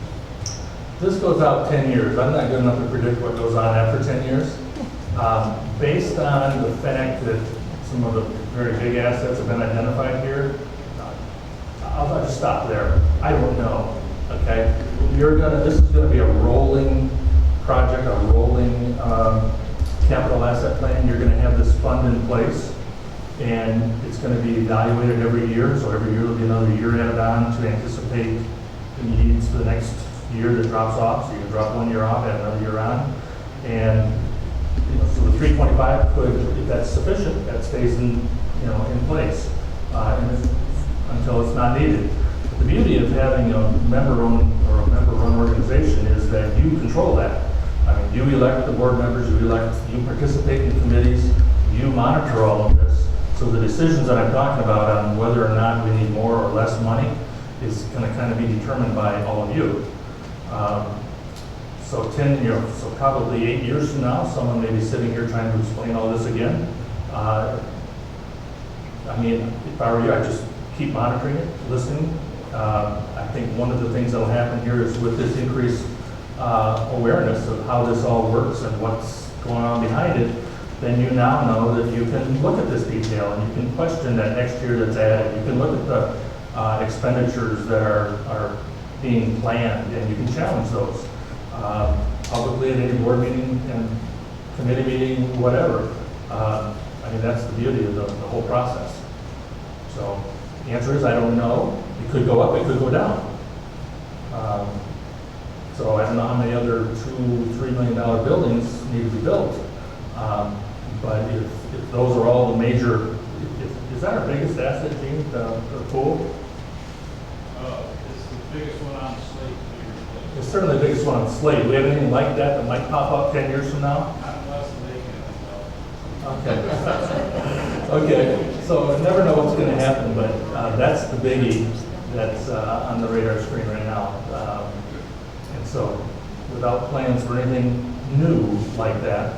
This goes out 10 years. I'm not good enough to predict what goes on after 10 years. Based on the fact that some of the very big assets have been identified here, I'll just stop there. I don't know, okay? This is gonna be a rolling project, a rolling capital asset plan. You're gonna have this fund in place, and it's gonna be evaluated every year. So every year there'll be another year added on to anticipate the needs for the next year that drops off. So you can drop 1 year off, add another year on. And so the 325 could, if that's sufficient, that stays in place until it's not needed. The beauty of having a member-owned or a member-run organization is that you control that. I mean, you elect the board members, you participate in committees, you monitor all of this. So the decisions that I'm talking about on whether or not we need more or less money is going to kind of be determined by all of you. So probably 8 years from now, someone may be sitting here trying to explain all this again. I mean, if I were you, I'd just keep monitoring it, listening. I think one of the things that'll happen here is with this increased awareness of how this all works and what's going on behind it, then you now know that you can look at this detail and you can question that next year that's added. You can look at the expenditures that are being planned, and you can challenge those publicly at any board meeting and committee meeting, whatever. I mean, that's the beauty of the whole process. So the answer is I don't know. It could go up, it could go down. So I don't know how many other $2-3 million buildings need to be built. But if those are all the major, is that our biggest asset, Gene, the pool? It's the biggest one on the slate. It's certainly the biggest one on the slate. Do we have anything like that might pop up 10 years from now? Not unless they can, Okay. Okay, so I never know what's going to happen, but that's the biggie that's on the radar screen right now. And so without plans for anything new like that,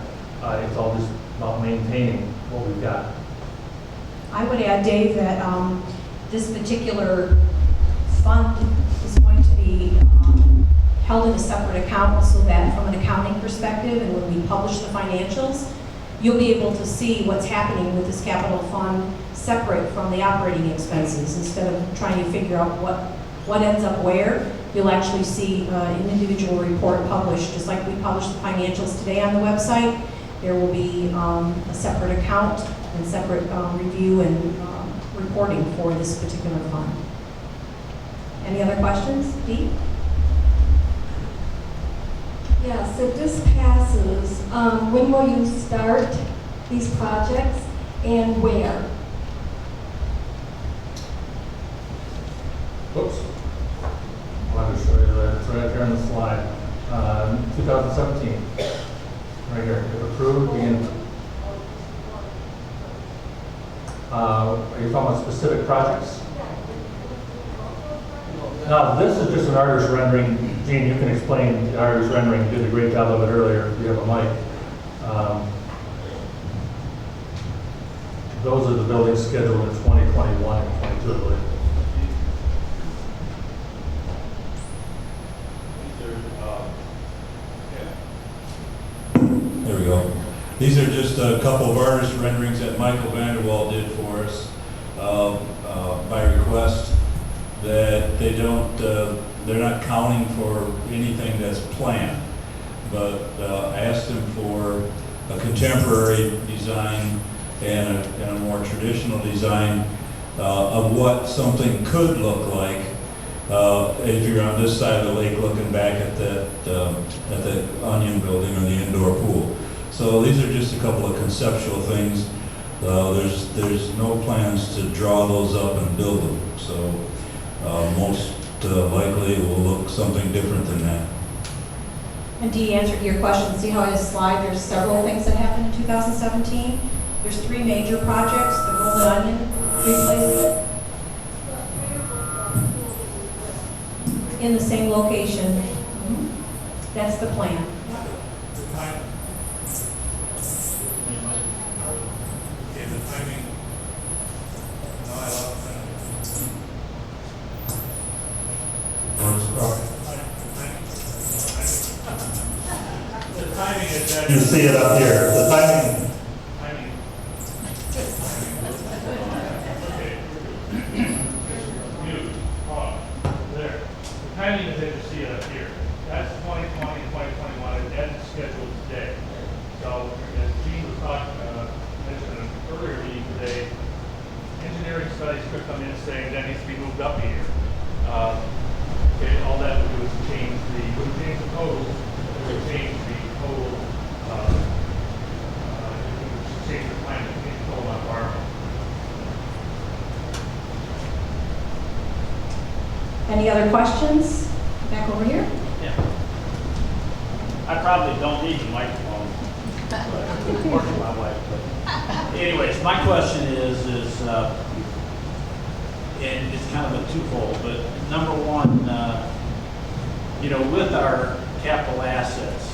it's all just about maintaining what we've got. I would add, Dave, that this particular fund is going to be held in a separate account so that from an accounting perspective and when we publish the financials, you'll be able to see what's happening with this capital fund separate from the operating expenses. Instead of trying to figure out what ends up where, you'll actually see an individual report published. Just like we publish the financials today on the website, there will be a separate account and separate review and reporting for this particular fund. Any other questions? Dee? Yes, if this passes, when will you start these projects and where? Oops. I wanted to show you that. It's right here on the slide. 2017. Right here. If approved, begin. Are you talking about specific projects? Now, this is just an artist rendering. Gene, you can explain the artist rendering. You did a great job of it earlier. If you have a mic. Those are the buildings scheduled in 2021 and 22, I believe. There we go. These are just a couple of artist renderings that Michael Vanderwall did for us by request. That they don't, they're not counting for anything that's planned, but I asked them for a contemporary design and a more traditional design of what something could look like if you're on this side of the lake looking back at the Onion Building or the indoor pool. So these are just a couple of conceptual things. There's no plans to draw those up and build them. So most likely it will look something different than that. And Dee answered your question. See how his slide, there's several things that happened in 2017. There's 3 major projects, the Golden Onion replacement in the same location. That's the plan. Okay, the timing. No, I love The timing is that. You see it up here. The timing. Timing. Okay. Mute. Pause. There. The timing is that you see it up here. That's 2020 and 2021, and that's scheduled today. So, as Gene was talking, mentioned in an earlier meeting today, engineering studies could come in saying that needs to be moved up a year. Okay, all that would do is change wouldn't change the total, it would change the total, it would change the plan, it would total on borrowing. Any other questions? Back over here. Yeah. I probably don't need the microphone, but working my wife. But anyways, my question is, and it's kind of a twofold, but number one, with our capital assets,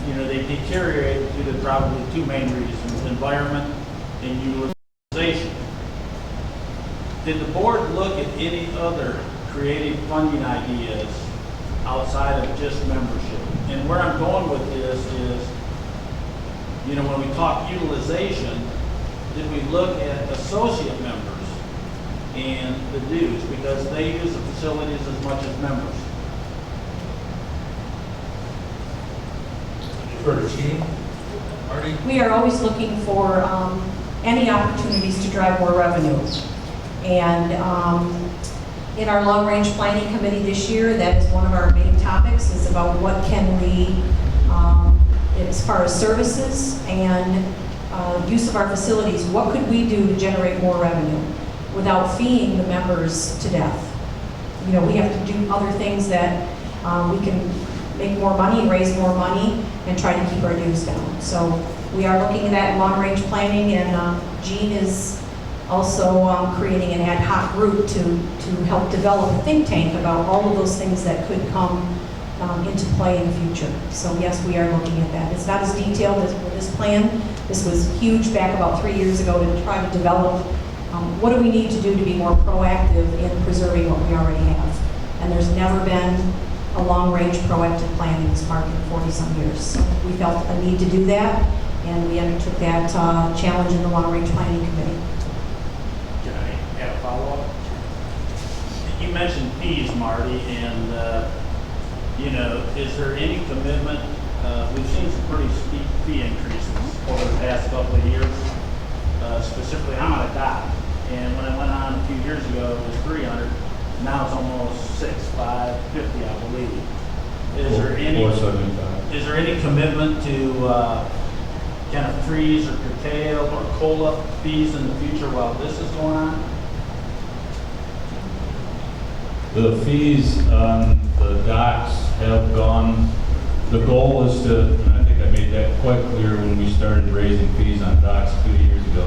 they deteriorate due to probably 2 main reasons: environment and utilization. Did the board look at any other creative funding ideas outside of just membership? And where I'm going with this is, when we talk utilization, did we look at associate members and the dues, because they use the facilities as much as members? For Gene. Marty? We are always looking for any opportunities to drive more revenue. And in our long-range planning committee this year, that is one of our main topics, is about what can we, as far as services and use of our facilities, what could we do to generate more revenue without feeing the members to death? We have to do other things that we can make more money, raise more money, and try to keep our dues down. So we are looking at that in long-range planning, and Gene is also creating an ad hoc group to help develop a think tank about all of those things that could come into play in the future. So yes, we are looking at that. It's not as detailed as with this plan. This was huge back about 3 years ago to try to develop what do we need to do to be more proactive in preserving what we already have. And there's never been a long-range proactive plan in this market in 40-some years. So we felt a need to do that, and we undertook that challenge in the long-range planning committee. Can I have a follow-up? You mentioned fees, Marty, and is there any commitment? We've seen some pretty steep fee increases over the past couple of years. Specifically, I'm on a dock, and when I went on a few years ago, it was 300. Now it's almost 550, I believe. Is there any commitment to kind of freeze or curtail or COLA fees in the future while this is going on? The fees on the docks have gone. The goal is to, and I think I made that quite clear when we started raising fees on docks 2 years ago.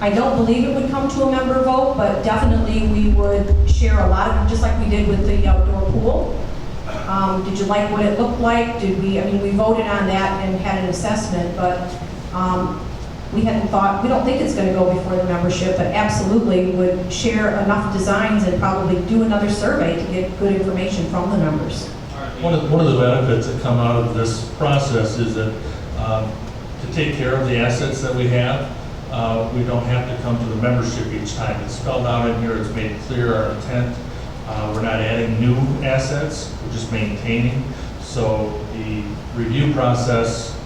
I don't believe it would come to a member vote, but definitely we would share a lot of it, just like we did with the outdoor pool. Did you like what it looked like? Did we, I mean, we voted on that and had an assessment, but we hadn't thought, we don't think it's going to go before the membership, but absolutely would share enough designs and probably do another survey to get good information from the members. One of the benefits that come out of this process is that to take care of the assets that we have, we don't have to come to the membership each time. It's spelled out in here, it's made clear our intent. We're not adding new assets, we're just maintaining. So the review process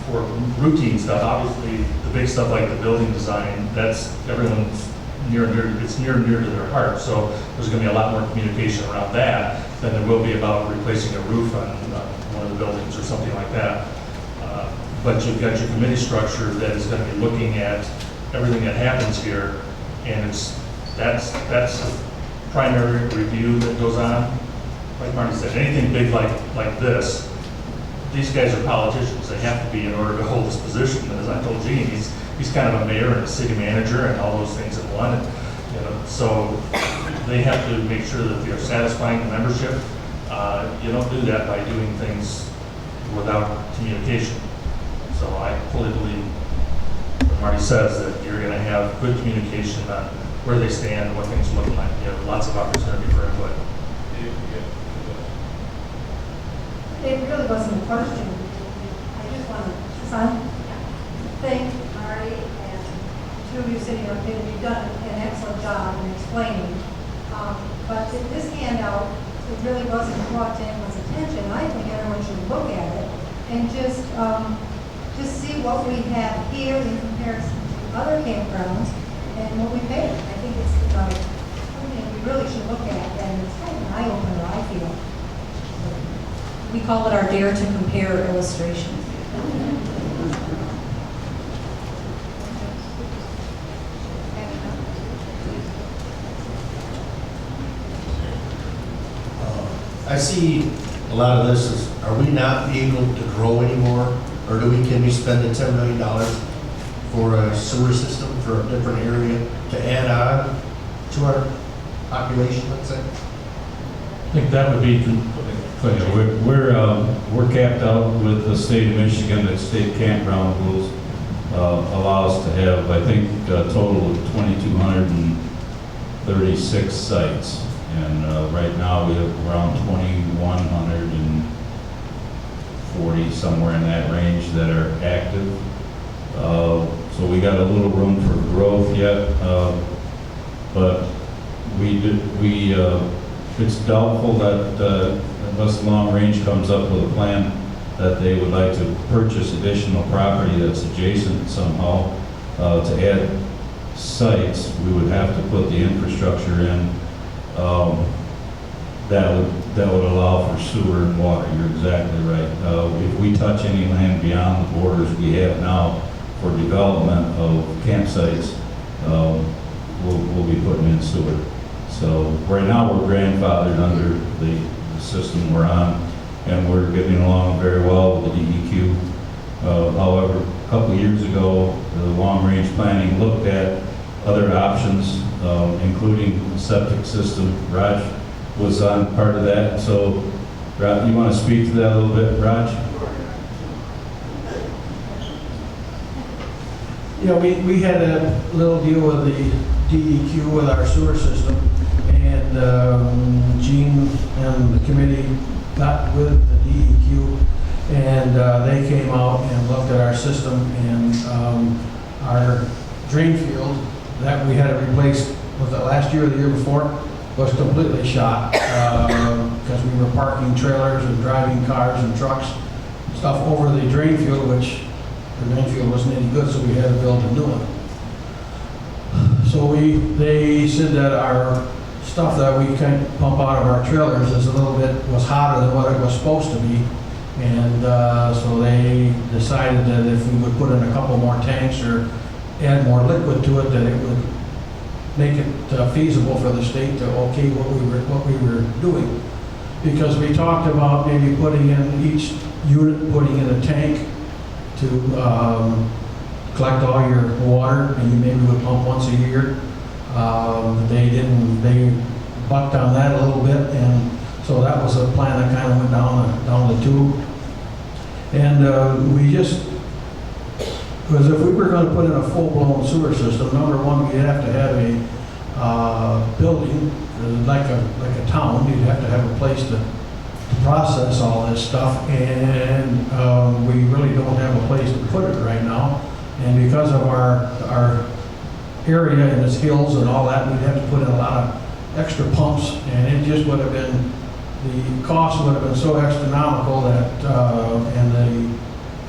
for routine stuff, obviously the big stuff like the building design, that's everyone's near and dear to their heart. So there's going to be a lot more communication around that than there will be about replacing a roof on one of the buildings or something like that. But you've got your committee structure that is going to be looking at everything that happens here, and that's the primary review that goes on. Like Marty said, anything big like this, these guys are politicians. They have to be in order to hold this position. And as I told Gene, he's kind of a mayor and a city manager and all those things in one. And, you know, so they have to make sure that they're satisfying the membership. You don't do that by doing things without communication. So I fully believe what Marty says, that you're going to have good communication on where they stand, what things look like. You have lots of opportunity for input. It really wasn't a question. I just want to thank Marty and two of you sitting up here. You've done an excellent job in explaining. But this handout, it really wasn't brought to anyone's attention. I think everyone should look at it and just see what we have here in comparison to other campgrounds and what we pay. I think it's something we really should look at, and it's kind of an eye-opener, I feel. We call it our Dare to Compare illustration. I see a lot of this is, are we not able to grow anymore? Or can we spend the $10 million for a sewer system for a different area to add on to our population, let's say? I think that would be, We're capped out with the state of Michigan. The state campground rules allow us to have, I think, a total of 2,236 sites. And right now we have around 2,140, somewhere in that range, that are active. So we got a little room for growth yet, but it's doubtful that unless Long Range comes up with a plan that they would like to purchase additional property that's adjacent somehow to add sites, we would have to put the infrastructure in that would allow for sewer and water. You're exactly right. If we touch any land beyond the borders we have now for development of campsites, we'll be putting in sewer. So right now we're grandfathered under the system we're on, and we're getting along very well with the DEQ. However, a couple of years ago, the long-range planning looked at other options, including the septic system. Raj was on part of that. So, Raj, you want to speak to that a little bit, Raj? Yeah, we had a little deal with the DEQ with our sewer system, and Gene and the committee got with the DEQ, and they came out and looked at our system, and our drain field that we had to replace, was it last year or the year before, was completely shot because we were parking trailers and driving cars and trucks, stuff over the drain field, which the drain field wasn't any good, so we had to build a new one. So they said that our stuff that we can pump out of our trailers is was hotter than what it was supposed to be. And so they decided that if we would put in a couple more tanks or add more liquid to it, that it would make it feasible for the state to okay what we were doing. Because we talked about maybe putting in each unit, putting in a tank to collect all your water, and you maybe would pump once a year. They bucked on that a little bit, and so that was a plan that kind of went down the tube. And we just, because if we were going to put in a full-blown sewer system, number one, we'd have to have a building, like a town. You'd have to have a place to process all this stuff, and we really don't have a place to put it right now. And because of our area and its hills and all that, we'd have to put in a lot of extra pumps, and it just would have been, the cost would have been so astronomical that,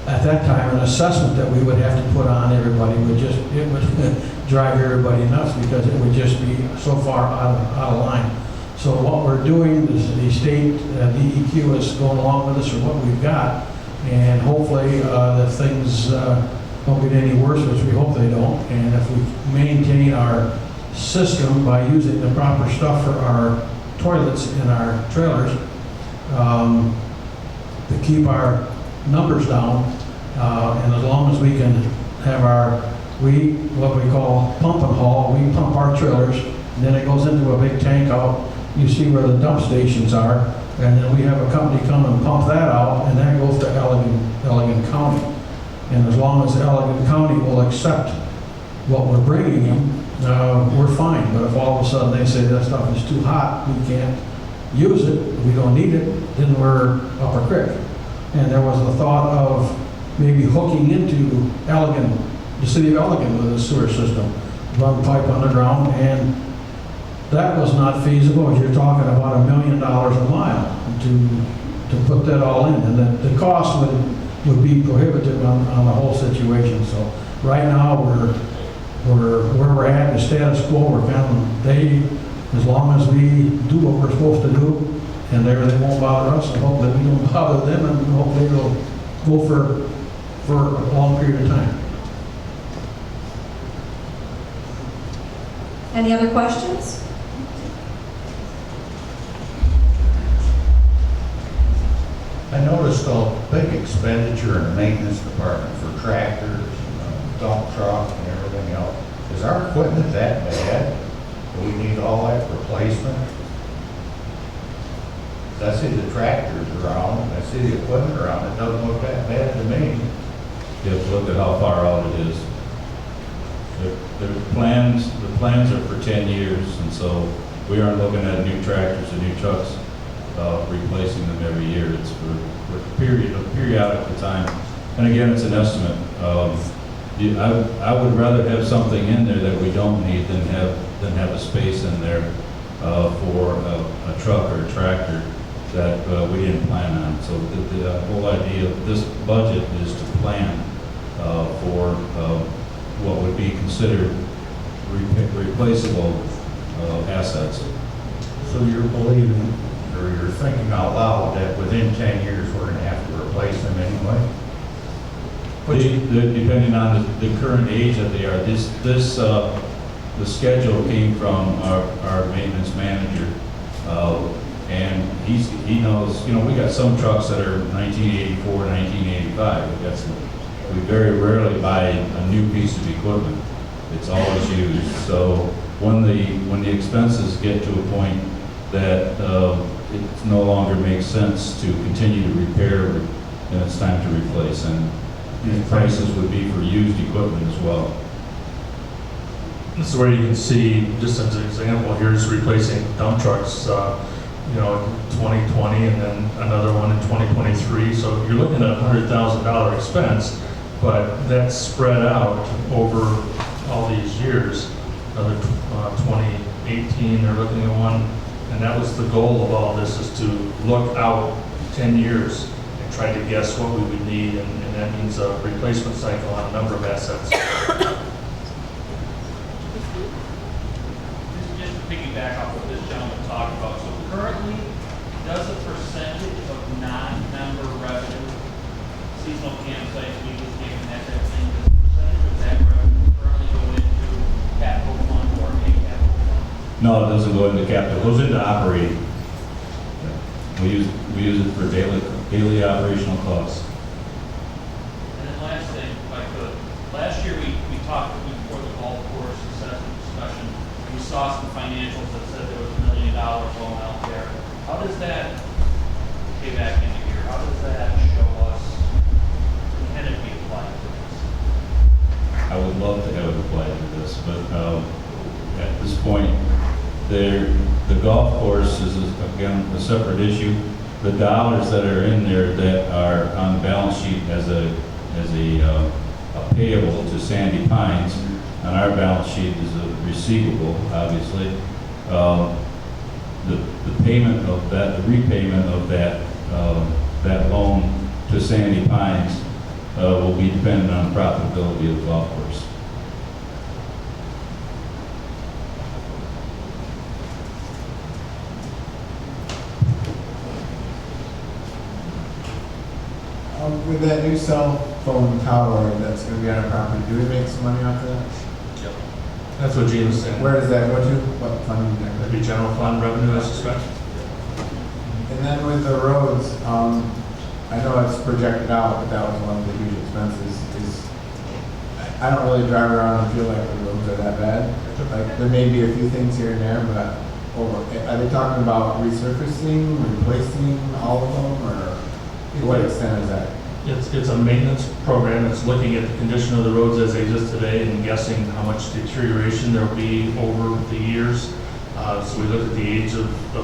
at that time, an assessment that we would have to put on everybody would just, it would drive everybody nuts, because it would just be so far out of line. So what we're doing is the state, DEQ is going along with us for what we've got, and hopefully the things don't get any worse, which we hope they don't. And if we maintain our system by using the proper stuff for our toilets in our trailers, to keep our numbers down, and as long as we can have what we call pump and haul, we pump our trailers, and then it goes into a big tank out. You see where the dump stations are, and then we have a company come and pump that out, and that goes to Allegan County. And as long as Allegan County will accept what we're bringing them, we're fine. But if all of a sudden they say that stuff is too hot, we can't use it, we don't need it, then we're up a creek. And there was the thought of maybe hooking into Allegan, the city of Allegan, with a sewer system, run pipe underground, and that was not feasible. You're talking about $1 million a mile to put that all in, and the cost would be prohibitive on the whole situation. So right now where we're at, the status quo. We're kind of, as long as we do what we're supposed to do, and they won't bother us, and hope that we don't bother them, and hopefully they'll go for a long period of time. Any other questions? I noticed a big expenditure in the maintenance department for tractors, dump truck, and everything else. Is our equipment that bad? Do we need all that replacement? I see the tractors around, I see the equipment around, it doesn't look that bad to me. You have to look at how far out it is. The plans are for 10 years, and so we aren't looking at new tractors and new trucks, replacing them every year. It's for a periodic time. And again, it's an estimate. I would rather have something in there that we don't need than have a space in there for a truck or a tractor that we didn't plan on. So the whole idea of this budget is to plan for what would be considered replaceable assets. So you're believing, or you're thinking out loud that within 10 years we're going to have to replace them anyway? Depending on the current age that they are, the schedule came from our maintenance manager, and he knows. We got some trucks that are 1984, 1985. We very rarely buy a new piece of equipment. It's always used. So when the expenses get to a point that it no longer makes sense to continue to repair, then it's time to replace. And these prices would be for used equipment as well. This is where you can see, just as an example, here's replacing dump trucks, 2020, and then another one in 2023. So you're looking at a $100,000 expense, but that's spread out over all these years. Another 2018, they're looking at one, and that was the goal of all this, is to look out 10 years and try to guess what we would need, and that means a replacement cycle on a number of assets. Just to piggyback off what this gentleman talked about, so currently, does a percentage of non-member revenue, seasonal campsites, weekly camping, that type of thing, does a percentage of that revenue currently go into capital fund or a capital fund? No, it doesn't go into capital. It goes into operating. We use it for daily operational costs. And then last thing, if I could, last year we saw some financials that said there was $1 million loan out there. How does that pay back into here? How does that show us, can it be applied to this? I would love to have it applied to this, but at this point, the golf course is, again, a separate issue. The dollars that are in there that are on the balance sheet as a payable to Sandy Pines, on our balance sheet is a receivable, obviously. The payment of that, the repayment of that loan to Sandy Pines will be dependent on the profitability of the golf course. With that new cell phone tower that's going to be on our property, do we make some money off of that? Yep. That's what Gene was saying. Where does that go to? What fund? That'd be general fund revenue, I suspect. And then with the roads, I know it's projected out, but that was one of the huge expenses. I don't really drive around and feel like the roads are that bad. Like there may be a few things here and there, but are they talking about resurfacing, replacing all of them, or to what extent is that? It's a maintenance program. It's looking at the condition of the roads as they exist today and guessing how much deterioration there will be over the years. So we look at the age of the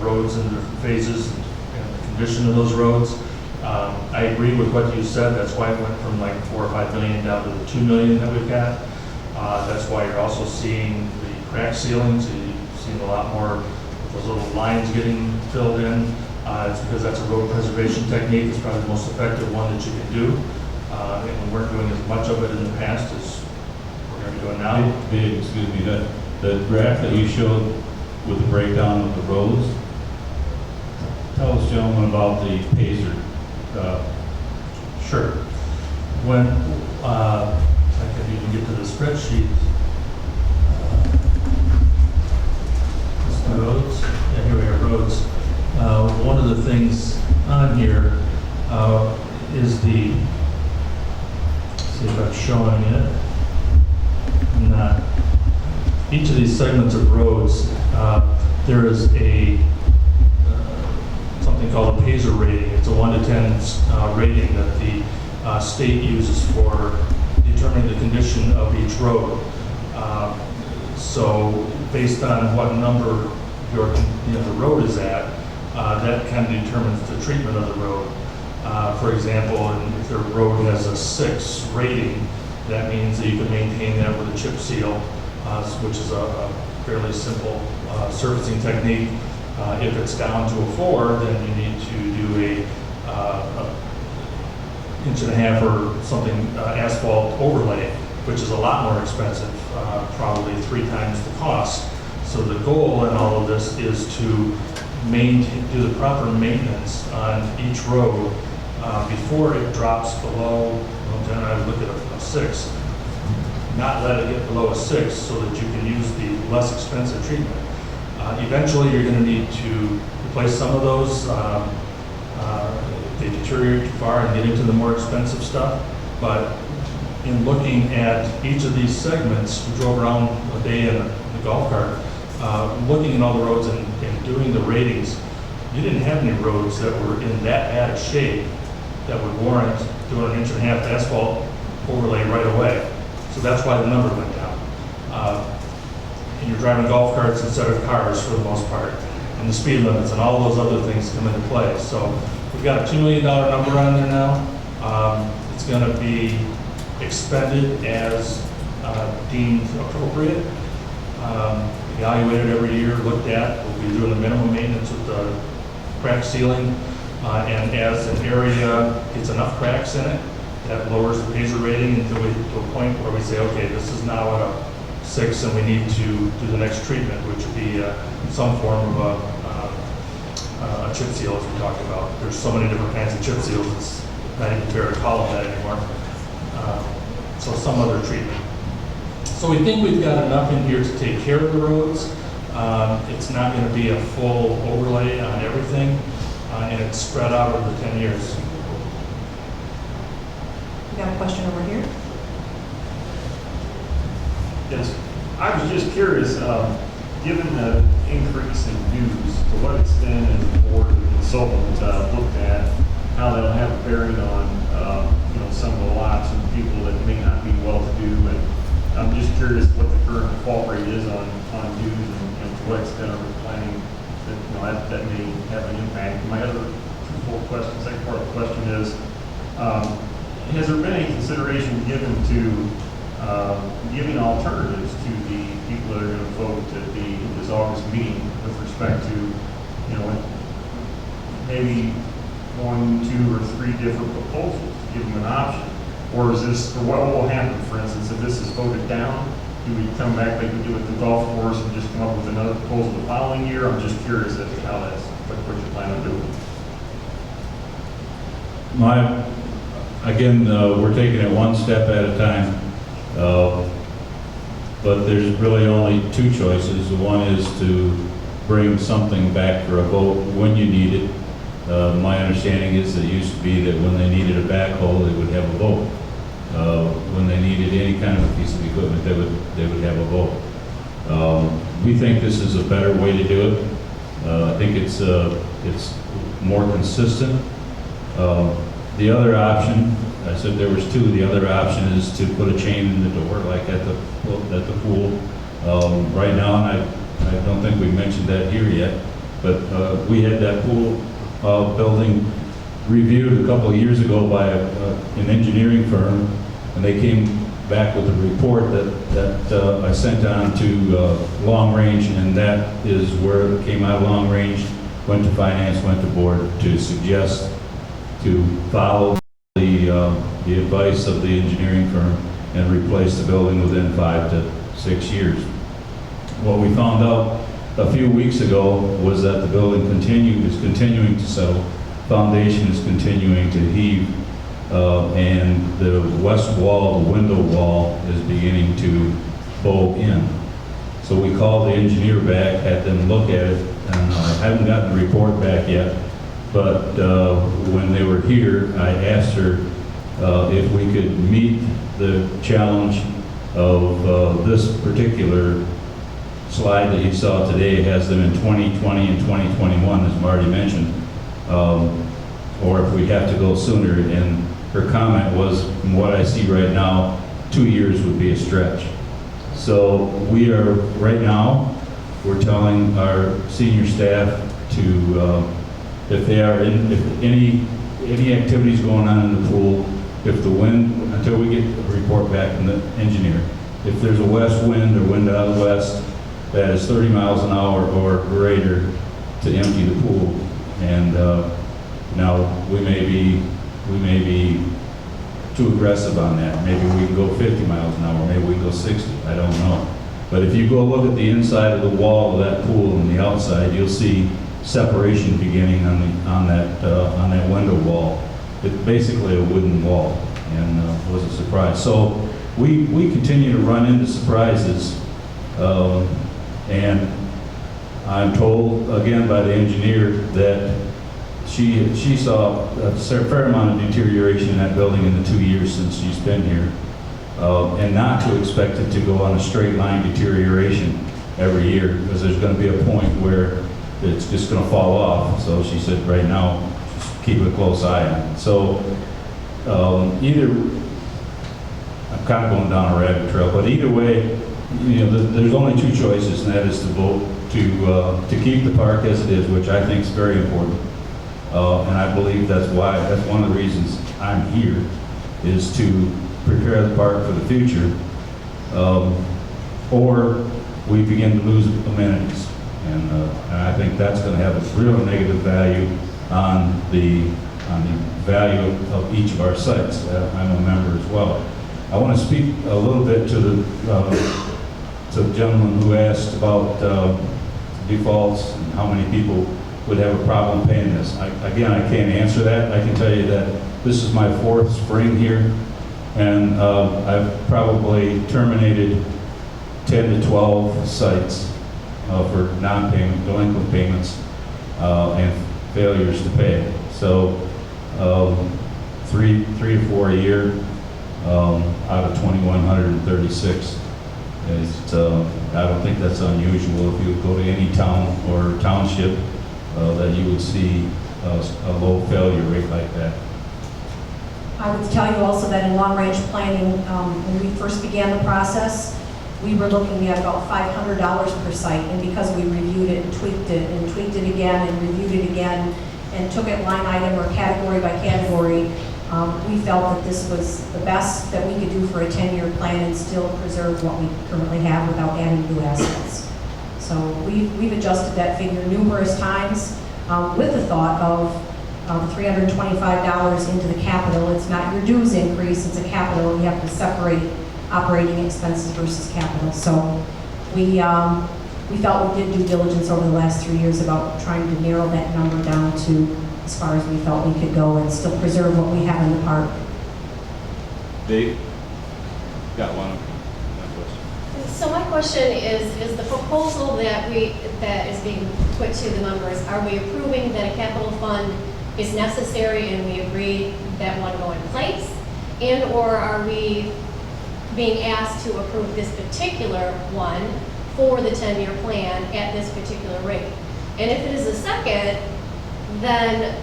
roads and the phases and the condition of those roads. I agree with what you said. That's why it went from like $4 or $5 million down to the $2 million that we've got. That's why you're also seeing the crack sealing. So you've seen a lot more of those little lines getting filled in. It's because that's a road preservation technique. It's probably the most effective one that you can do. And we weren't doing as much of it in the past as we're going to be doing now. Excuse me, the graph that you showed with the breakdown of the roads, tell us, gentlemen, about the Pacer. Sure. When I can even get to the spreadsheet. Roads. Yeah, here we are, roads. One of the things on here is the, see if I'm showing it. I'm not. Each of these segments of roads, there is something called a Pacer rating. It's a 1 to 10 rating that the state uses for determining the condition of each road. So based on what number the road is at, that kind of determines the treatment of the road. For example, if the road has a 6 rating, that means that you can maintain that with a chip seal, which is a fairly simple surfacing technique. If it's down to a 4, then you need to do a 1.5 or something asphalt overlay, which is a lot more expensive, probably 3 times the cost. So the goal in all of this is to do the proper maintenance on each road before it drops below, well, then I would look at a 6. Not let it get below a 6 so that you can use the less expensive treatment. Eventually, you're going to need to replace some of those. If they deteriorate too far and get into the more expensive stuff. But in looking at each of these segments, we drove around a day in the golf cart, looking at all the roads and doing the ratings. You didn't have any roads that were in that bad a shape that would warrant doing an 1.5 inch asphalt overlay right away. So that's why the number went down. And you're driving golf carts instead of cars for the most part, and the speed limits and all those other things come into play. So we've got a $2 million number on there now. It's going to be expended as deemed appropriate, evaluated every year, looked at. We'll be doing the minimum maintenance with the crack sealing, and as an area gets enough cracks in it, that lowers the Pacer rating until we get to a point where we say, okay, this is now at a 6 and we need to do the next treatment, which would be some form of a chip seal, as we talked about. There's so many different kinds of chip seals, it's not even fair to call them that anymore. So some other treatment. So we think we've got enough in here to take care of the roads. It's not going to be a full overlay on everything, and it's spread out over 10 years. We got a question over here. Yes. I was just curious, given the increase in dues, to what extent has the board and consultant looked at how that'll have a bearing on, some of the lots and people that may not be well-to-do? And I'm just curious what the current default rate is on dues, and to what extent are we planning that, that may have an impact. My other twofold question, second part of the question is, has there been any consideration given to giving alternatives to the people that are going to vote at this August meeting with respect to, maybe 1, 2, or 3 different proposals to give them an option? Or is this, or what will happen, for instance, if this is voted down? Do we come back like we do with the golf course and just come up with another proposal the following year? I'm just curious as to how that's, what you plan on doing. Again, we're taking it one step at a time. But there's really only 2 choices. One is to bring something back for a vote when you need it. My understanding is that it used to be that when they needed a backhoe, they would have a vote. When they needed any kind of a piece of equipment, they would have a vote. We think this is a better way to do it. I think it's more consistent. The other option, I said there was 2. The other option is to put a chain in the door, like at the pool. Right now, and I don't think we mentioned that here yet, but we had that pool building reviewed a couple of years ago by an engineering firm, and they came back with a report that I sent on to Long Range, and that is where it came out of Long Range, went to finance, went to board to suggest to follow the advice of the engineering firm and replace the building within 5 to 6 years. What we found out a few weeks ago was that the building is continuing to settle, foundation is continuing to heave, and the west wall, the window wall, is beginning to bow in. So we called the engineer back, had them look at it, and I haven't gotten the report back yet, but when they were here, I asked her if we could meet the challenge of this particular slide that you saw today. Has them in 2020 and 2021, as Marty mentioned, or if we have to go sooner. And her comment was, from what I see right now, 2 years would be a stretch. So we are, right now, we're telling our senior staff to, if any activities going on in the pool, if the wind, until we get a report back from the engineer, if there's a west wind or wind out of the west that is 30 miles an hour or greater, to empty the pool. And now we may be too aggressive on that. Maybe we can go 50 miles an hour, maybe we can go 60, I don't know. But if you go look at the inside of the wall of that pool and the outside, you'll see separation beginning on that window wall. It's basically a wooden wall, and was a surprise. So we continue to run into surprises, and I'm told again by the engineer that she saw a fair amount of deterioration in that building in the 2 years since she's been here, and not to expect it to go on a straight line deterioration every year, because there's going to be a point where it's just going to fall off. So she said right now, just keep a close eye on it. So either, I'm kind of going down a rabbit trail, but either way, there's only 2 choices, and that is to vote to keep the park as it is, which I think is very important. And I believe that's one of the reasons I'm here, is to prepare the park for the future, or we begin to lose amenities. And I think that's going to have a real negative value on the value of each of our sites. I'm a member as well. I want to speak a little bit to the gentleman who asked about defaults and how many people would have a problem paying this. Again, I can't answer that. I can tell you that this is my 4th spring here, and I've probably terminated 10 to 12 sites for non-payment, delinquent payments, and failures to pay. So 3 to 4 a year out of 2,136. I don't think that's unusual. If you go to any town or township, that you would see a low failure rate like that. I would tell you also that in long-range planning, when we first began the process, we were looking at about $500 per site, and because we reviewed it and tweaked it again and reviewed it again and took it line item or category by category, we felt that this was the best that we could do for a 10-year plan and still preserve what we currently have without adding new assets. So we've adjusted that figure numerous times with the thought of $325 into the capital. It's not your dues increase, it's a capital. You have to separate operating expenses versus capital. So we felt we did due diligence over the last 3 years about trying to narrow that number down to as far as we felt we could go and still preserve what we have in the park. Dave? Got one question. So my question is the proposal that is being put to the members, are we approving that a capital fund is necessary and we agree that one go in place? And or are we being asked to approve this particular one for the 10-year plan at this particular rate? And if it is the second, then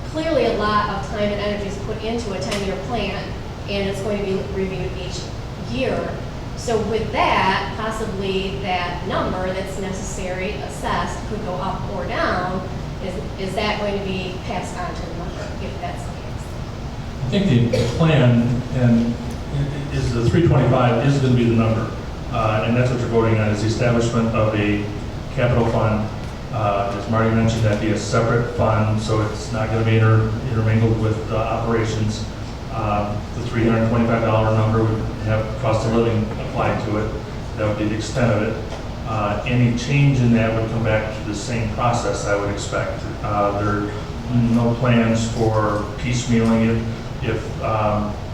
clearly a lot of time and energy is put into a 10-year plan, and it's going to be reviewed each year. So with that, possibly that number that's necessary, assessed, could go up or down. Is that going to be passed on to the member if that's the case? I think the plan and is the 325 is going to be the number, and that's what you're voting on, is the establishment of a capital fund. As Marty mentioned, that'd be a separate fund, so it's not going to be intermingled with operations. The $325 number would have cost of living applied to it. That would be the extent of it. Any change in that would come back to the same process, I would expect. There are no plans for piecemealing it. If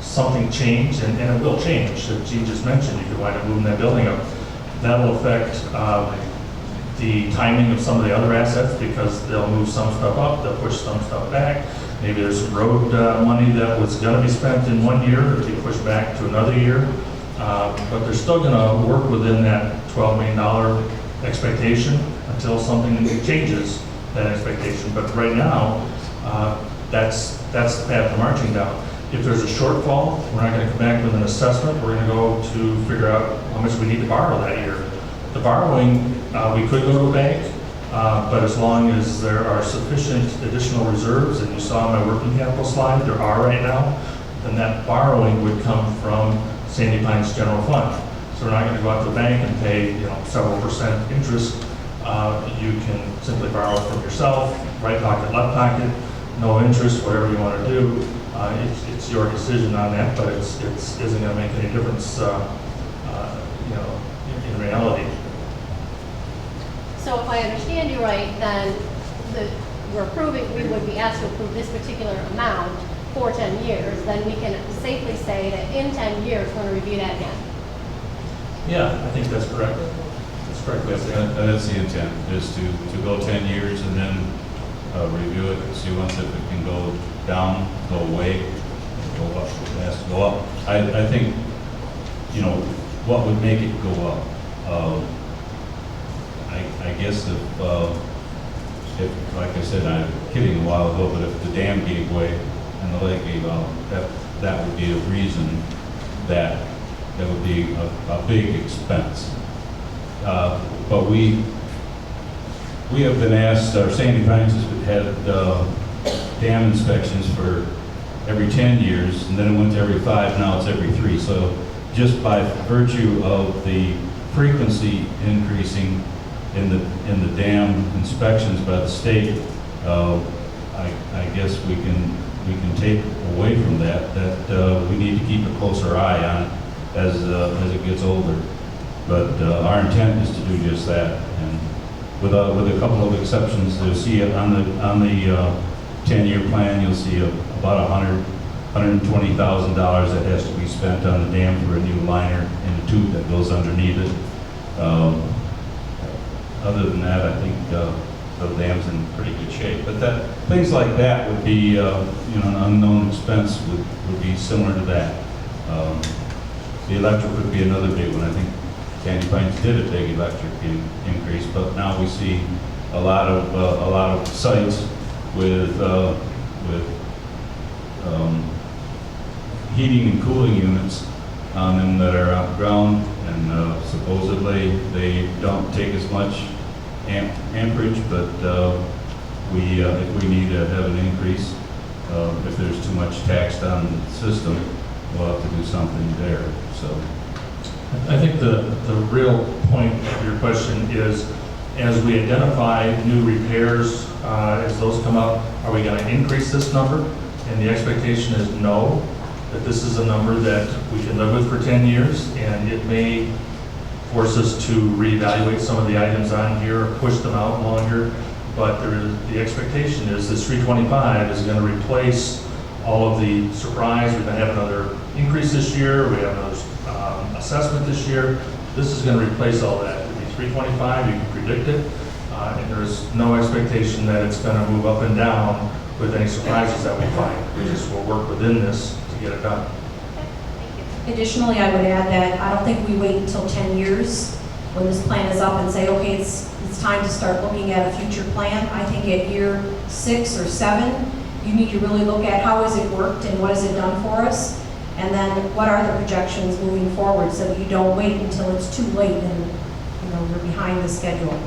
something changed, and it will change, as Gene just mentioned, you could wind up moving that building up. That'll affect the timing of some of the other assets, because they'll move some stuff up, they'll push some stuff back. Maybe there's some road money that was going to be spent in 1 year that'll be pushed back to another year. But they're still going to work within that $12 million expectation until something changes that expectation. But right now, that's the path we're marching down. If there's a shortfall, we're not going to come back with an assessment. We're going to go to figure out how much we need to borrow that year. The borrowing, we could go to a bank, but as long as there are sufficient additional reserves, and you saw in my working capital slide, there are right now, then that borrowing would come from Sandy Pines General Fund. So we're not going to go out to the bank and pay, several % interest. You can simply borrow from yourself, right pocket, left pocket, no interest, whatever you want to do. It's your decision on that, but it isn't going to make any difference, in reality. So if I understand you right, then we would be asked to approve this particular amount for 10 years, then we can safely say that in 10 years, we're going to review that again. Yeah, I think that's correct. That's correct. That's the intent, is to go 10 years and then review it, see once if it can go down, go away, go up, it has to go up. I think, what would make it go up? I guess if, like I said, I'm kidding a while ago, but if the dam gave way and the lake gave out, that would be a reason that would be a big expense. But we have been asked, our Sandy Pines has had dam inspections for every 10 years, and then it went to every 5, now it's every 3. So just by virtue of the frequency increasing in the dam inspections by the state, I guess we can take away from that we need to keep a closer eye on it as it gets older. But our intent is to do just that, and with a couple of exceptions. You'll see it on the 10-year plan. You'll see about $120,000 that has to be spent on the dam for a new liner and a tube that goes underneath it. Other than that, I think the dam's in pretty good shape. But things like that would be, an unknown expense would be similar to that. The electric would be another big one. I think Sandy Pines did a big electric increase, but now we see a lot of sites with heating and cooling units on them that are outground, and supposedly they don't take as much amperage, but if we need to have an increase, if there's too much taxed on the system, we'll have to do something there. So I think the real point of your question is, as we identify new repairs, as those come up, are we going to increase this number? And the expectation is no, that this is a number that we can live with for 10 years, and it may force us to reevaluate some of the items on here, or push them out longer. But the expectation is this 325 is going to replace all of the surprise. We're going to have another increase this year. We have another assessment this year. This is going to replace all that. It'll be 325. You can predict it, and there's no expectation that it's going to move up and down with any surprises that we find. We just will work within this to get it done. Additionally, I would add that I don't think we wait until 10 years when this plan is up and say, okay, it's time to start looking at a future plan. I think at year 6 or 7, you need to really look at how has it worked and what has it done for us, and then what are the projections moving forward, so that you don't wait until it's too late and you're behind the schedule.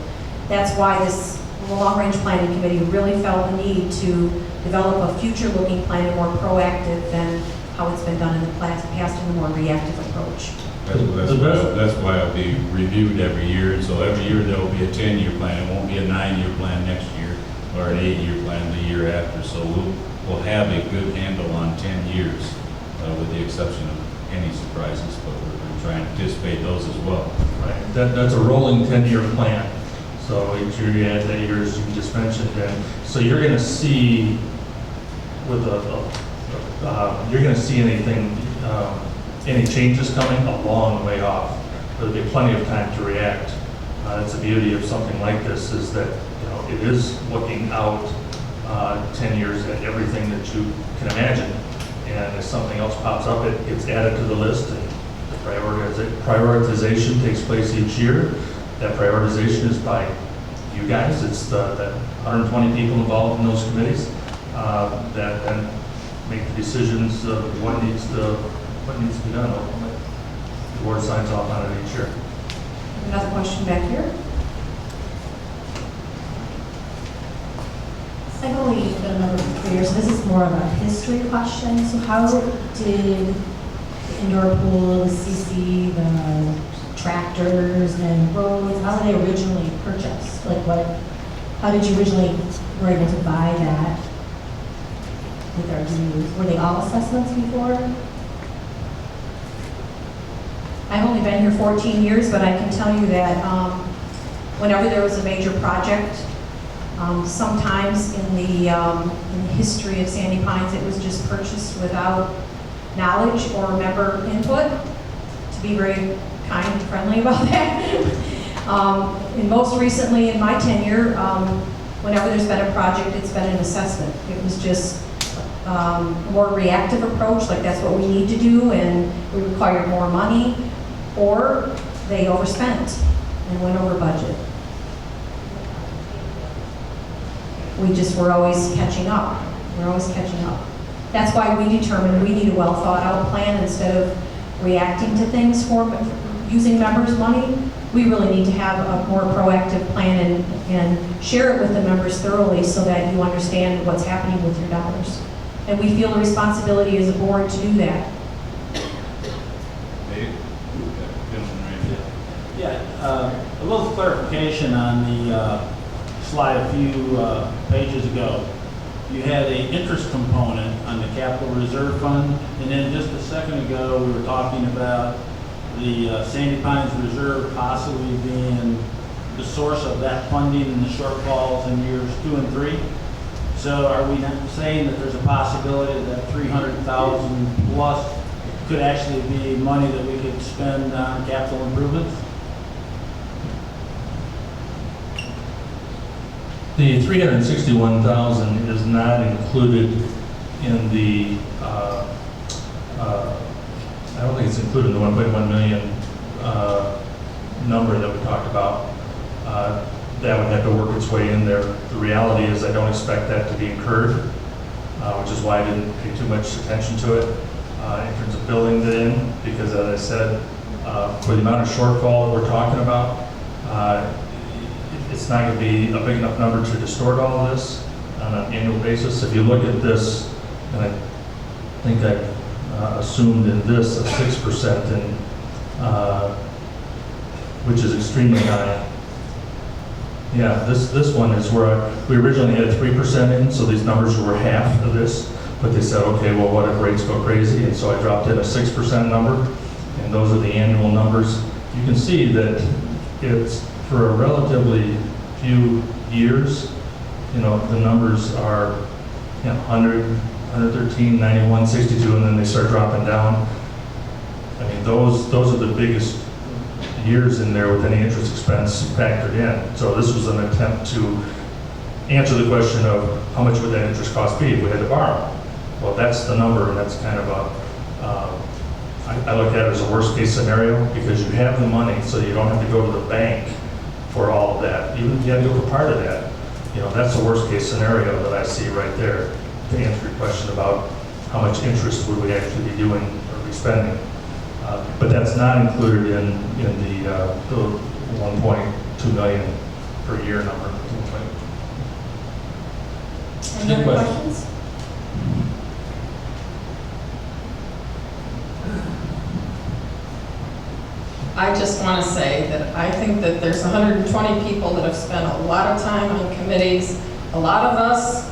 That's why this long-range planning committee really felt the need to develop a future-looking plan and more proactive than how it's been done in the past in a more reactive approach. That's why it'll be reviewed every year. So every year there will be a 10-year plan. It won't be a 9-year plan next year or an 8-year plan the year after. So we'll have a good handle on 10 years, with the exception of any surprises. But we're trying to anticipate those as well. Right. That's a rolling 10-year plan. So each year you add that years you just mentioned, and so you're going to see with you're going to see any changes coming a long way off. There'll be plenty of time to react. That's the beauty of something like this, is that it is looking out 10 years at everything that you can imagine, and if something else pops up, it gets added to the list, and the prioritization takes place each year. That prioritization is by you guys. It's the 120 people involved in those committees that then make the decisions of what needs to be done. Ultimately, the board signs off on it each year. Another question back here. I've only been a member for 3 years, so this is more of a history question. So how did the indoor pool, the CC, the tractors and roads, how were they originally purchased? How did you originally were able to buy that with our dues? Were they all assessments before? I've only been here 14 years, but I can tell you that whenever there was a major project, sometimes in the history of Sandy Pines, it was just purchased without knowledge or member input, to be very kind and friendly about that. And most recently in my tenure, whenever there's been a project, it's been an assessment. It was just a more reactive approach, like that's what we need to do, and we required more money, or they overspent and went over budget. We just were always catching up. We're always catching up. That's why we determined we need a well thought out plan instead of reacting to things for using members' money. We really need to have a more proactive plan and share it with the members thoroughly so that you understand what's happening with your dollars. And we feel a responsibility as a board to do that. Yeah, a little clarification on the slide a few pages ago. You had an interest component on the capital reserve fund, and then just a second ago we were talking about the Sandy Pines Reserve possibly being the source of that funding and the shortfalls in years 2 and 3. So are we not saying that there's a possibility that 300,000 plus could actually be money that we could spend on capital improvements? The 361,000 is not included in the, I don't think it's included in the 1.1 million number that we talked about, that would have to work its way in there. The reality is I don't expect that to be incurred, which is why I didn't pay too much attention to it in terms of building it in, because as I said, for the amount of shortfall that we're talking about, it's not going to be a big enough number to distort all of this on an annual basis. If you look at this, and I think I've assumed in this a 6%, which is extremely high. Yeah, this one is where we originally had 3% in, so these numbers were half of this, but they said, okay, well, what if rates go crazy? And so I dropped in a 6% number, and those are the annual numbers. You can see that it's for a relatively few years, the numbers are 100, 113, 91, 62, and then they start dropping down. I mean, those are the biggest years in there with any interest expense factored in. So this was an attempt to answer the question of how much would that interest cost be if we had to borrow. Well, that's the number, and that's kind of I look at it as a worst case scenario, because you have the money, so you don't have to go to the bank for all of that. Even if you have to go for part of that, that's the worst case scenario that I see right there to answer your question about how much interest would we actually be doing or be spending. But that's not included in the 1.2 million per year number. Any other questions? I just want to say that I think that there's 120 people that have spent a lot of time on committees. A lot of us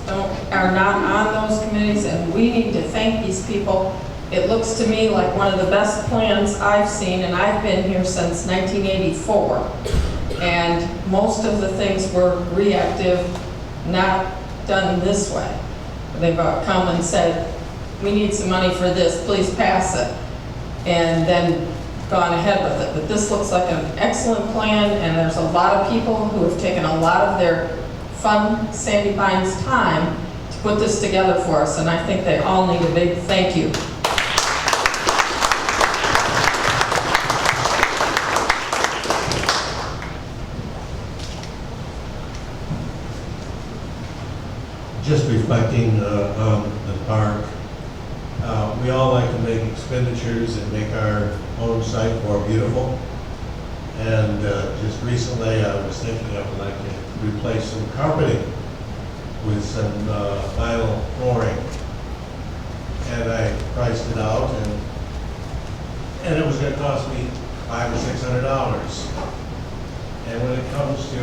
are not on those committees, and we need to thank these people. It looks to me like one of the best plans I've seen, and I've been here since 1984. And most of the things were reactive, not done this way. They've come and said, we need some money for this, please pass it, and then gone ahead with it. But this looks like an excellent plan, and there's a lot of people who have taken a lot of their fun Sandy Pines time to put this together for us, and I think they all need a big thank you. Just reflecting on the park, we all like to make expenditures and make our own site more beautiful. And just recently, I was thinking I would like to replace some carpeting with some vinyl flooring. And I priced it out, and it was going to cost me $500 or $600. And when it comes to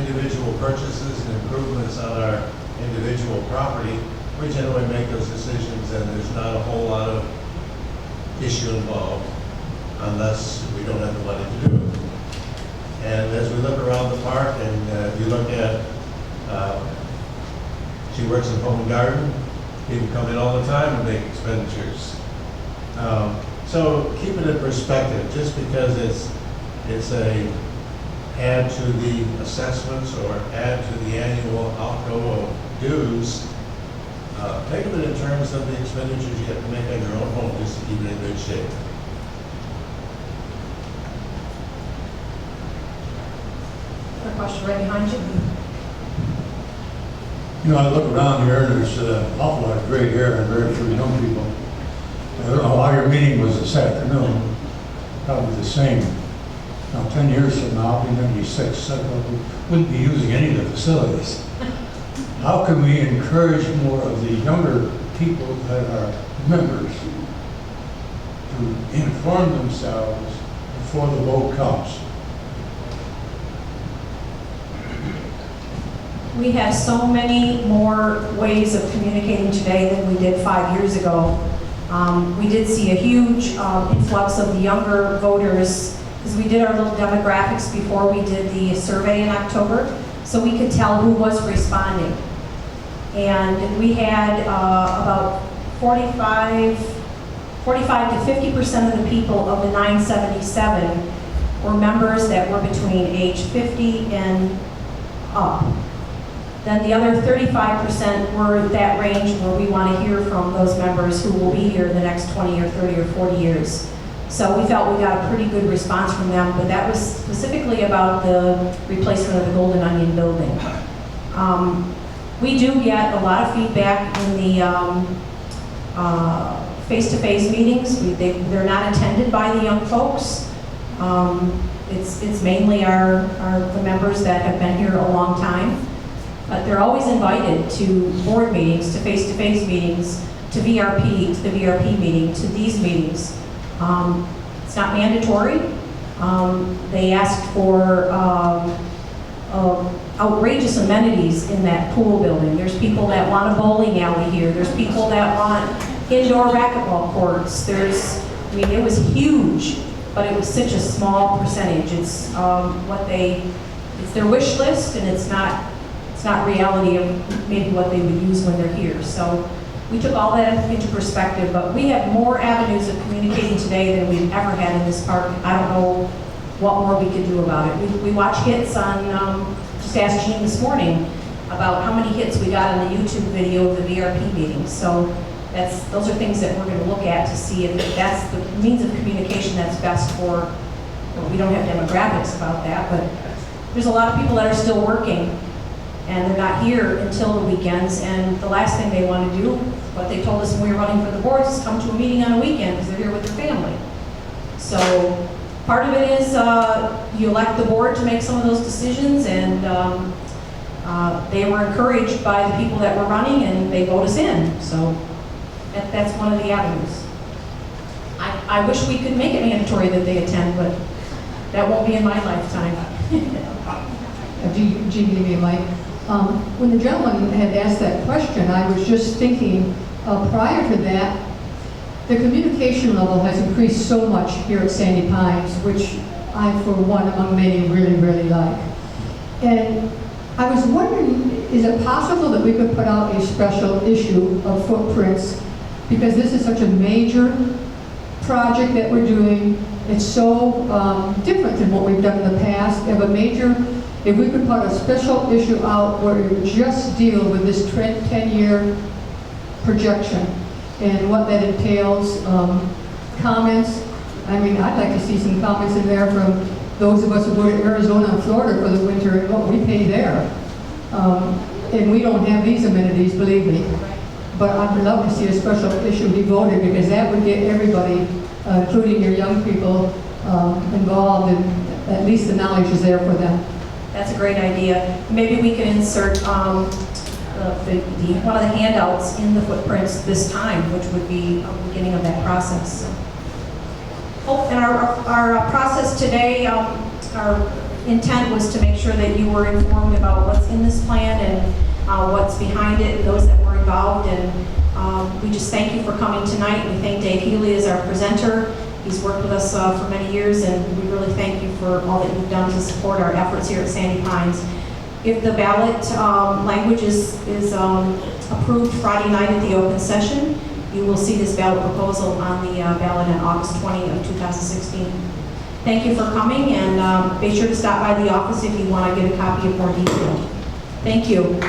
individual purchases and improvements on our individual property, we generally make those decisions, and there's not a whole lot of issue involved unless we don't have the money to do it. And as we look around the park, and you look at, she works in home and garden, people come in all the time and make expenditures. So keep it in perspective. Just because it's a add to the assessments or add to the annual outgo of dues, think of it in terms of the expenditures you have to make on your own home just to keep it in good shape. A question right behind you. I look around here and there's an awful lot of gray hair and very few young people. I don't know how your meeting was this afternoon, probably the same. Now, 10 years from now, I'll be 96, so we wouldn't be using any of the facilities. How can we encourage more of the younger people that are members to inform themselves before the vote comes? We have so many more ways of communicating today than we did 5 years ago. We did see a huge influx of the younger voters, because we did our little demographics before we did the survey in October, so we could tell who was responding. And we had about 45 to 50% of the people of the 977 were members that were between age 50 and up. Then the other 35% were that range where we want to hear from those members who will be here the next 20 or 30 or 40 years. So we felt we got a pretty good response from them, but that was specifically about the replacement of the Golden Onion building. We do get a lot of feedback in the face-to-face meetings. They're not attended by the young folks. It's mainly the members that have been here a long time. But they're always invited to board meetings, to face-to-face meetings, to VRP, to the VRP meeting, to these meetings. It's not mandatory. They asked for outrageous amenities in that pool building. There's people that want a bowling alley here. There's people that want indoor racquetball courts. I mean, it was huge, but it was such a small percentage. It's it's their wish list, and it's not reality of maybe what they would use when they're here. So we took all that into perspective, but we have more avenues of communicating today than we've ever had in this park. I don't know what more we could do about it. We watch hits on, just asked Jean this morning about how many hits we got on the YouTube video of the VRP meetings. So those are things that we're going to look at to see if that's the means of communication that's best for, well, we don't have demographics about that, but there's a lot of people that are still working and they're not here until the weekends, and the last thing they want to do, what they told us when we were running for the boards, is come to a meeting on a weekend because they're here with their family. So part of it is you elect the board to make some of those decisions, and they were encouraged by the people that were running, and they vote us in. So that's one of the avenues. I wish we could make it mandatory that they attend, but that won't be in my lifetime. Jean gave me a mic. When the gentleman had asked that question, I was just thinking, prior to that, the communication level has increased so much here at Sandy Pines, which I, for one among many, really, really like. And I was wondering, is it possible that we could put out a special issue of footprints? Because this is such a major project that we're doing. It's so different than what we've done in the past. If we could put a special issue out where it would just deal with this 10-year projection and what that entails, comments. I mean, I'd like to see some comments in there from those of us who go to Arizona and Florida for the winter and what we pay there. And we don't have these amenities, believe me. But I'd love to see a special issue be voted, because that would get everybody, including your young people, involved, and at least the knowledge is there for them. That's a great idea. Maybe we can insert one of the handouts in the footprints this time, which would be the beginning of that process. Oh, and our process today, our intent was to make sure that you were informed about what's in this plan and what's behind it, and those that were involved. And we just thank you for coming tonight. We thank Dave Healy as our presenter. He's worked with us for many years, and we really thank you for all that you've done to support our efforts here at Sandy Pines. If the ballot language is approved Friday night at the open session, you will see this ballot proposal on the ballot on August 20 of 2016. Thank you for coming, and be sure to stop by the office if you want to get a copy of more detail. Thank you.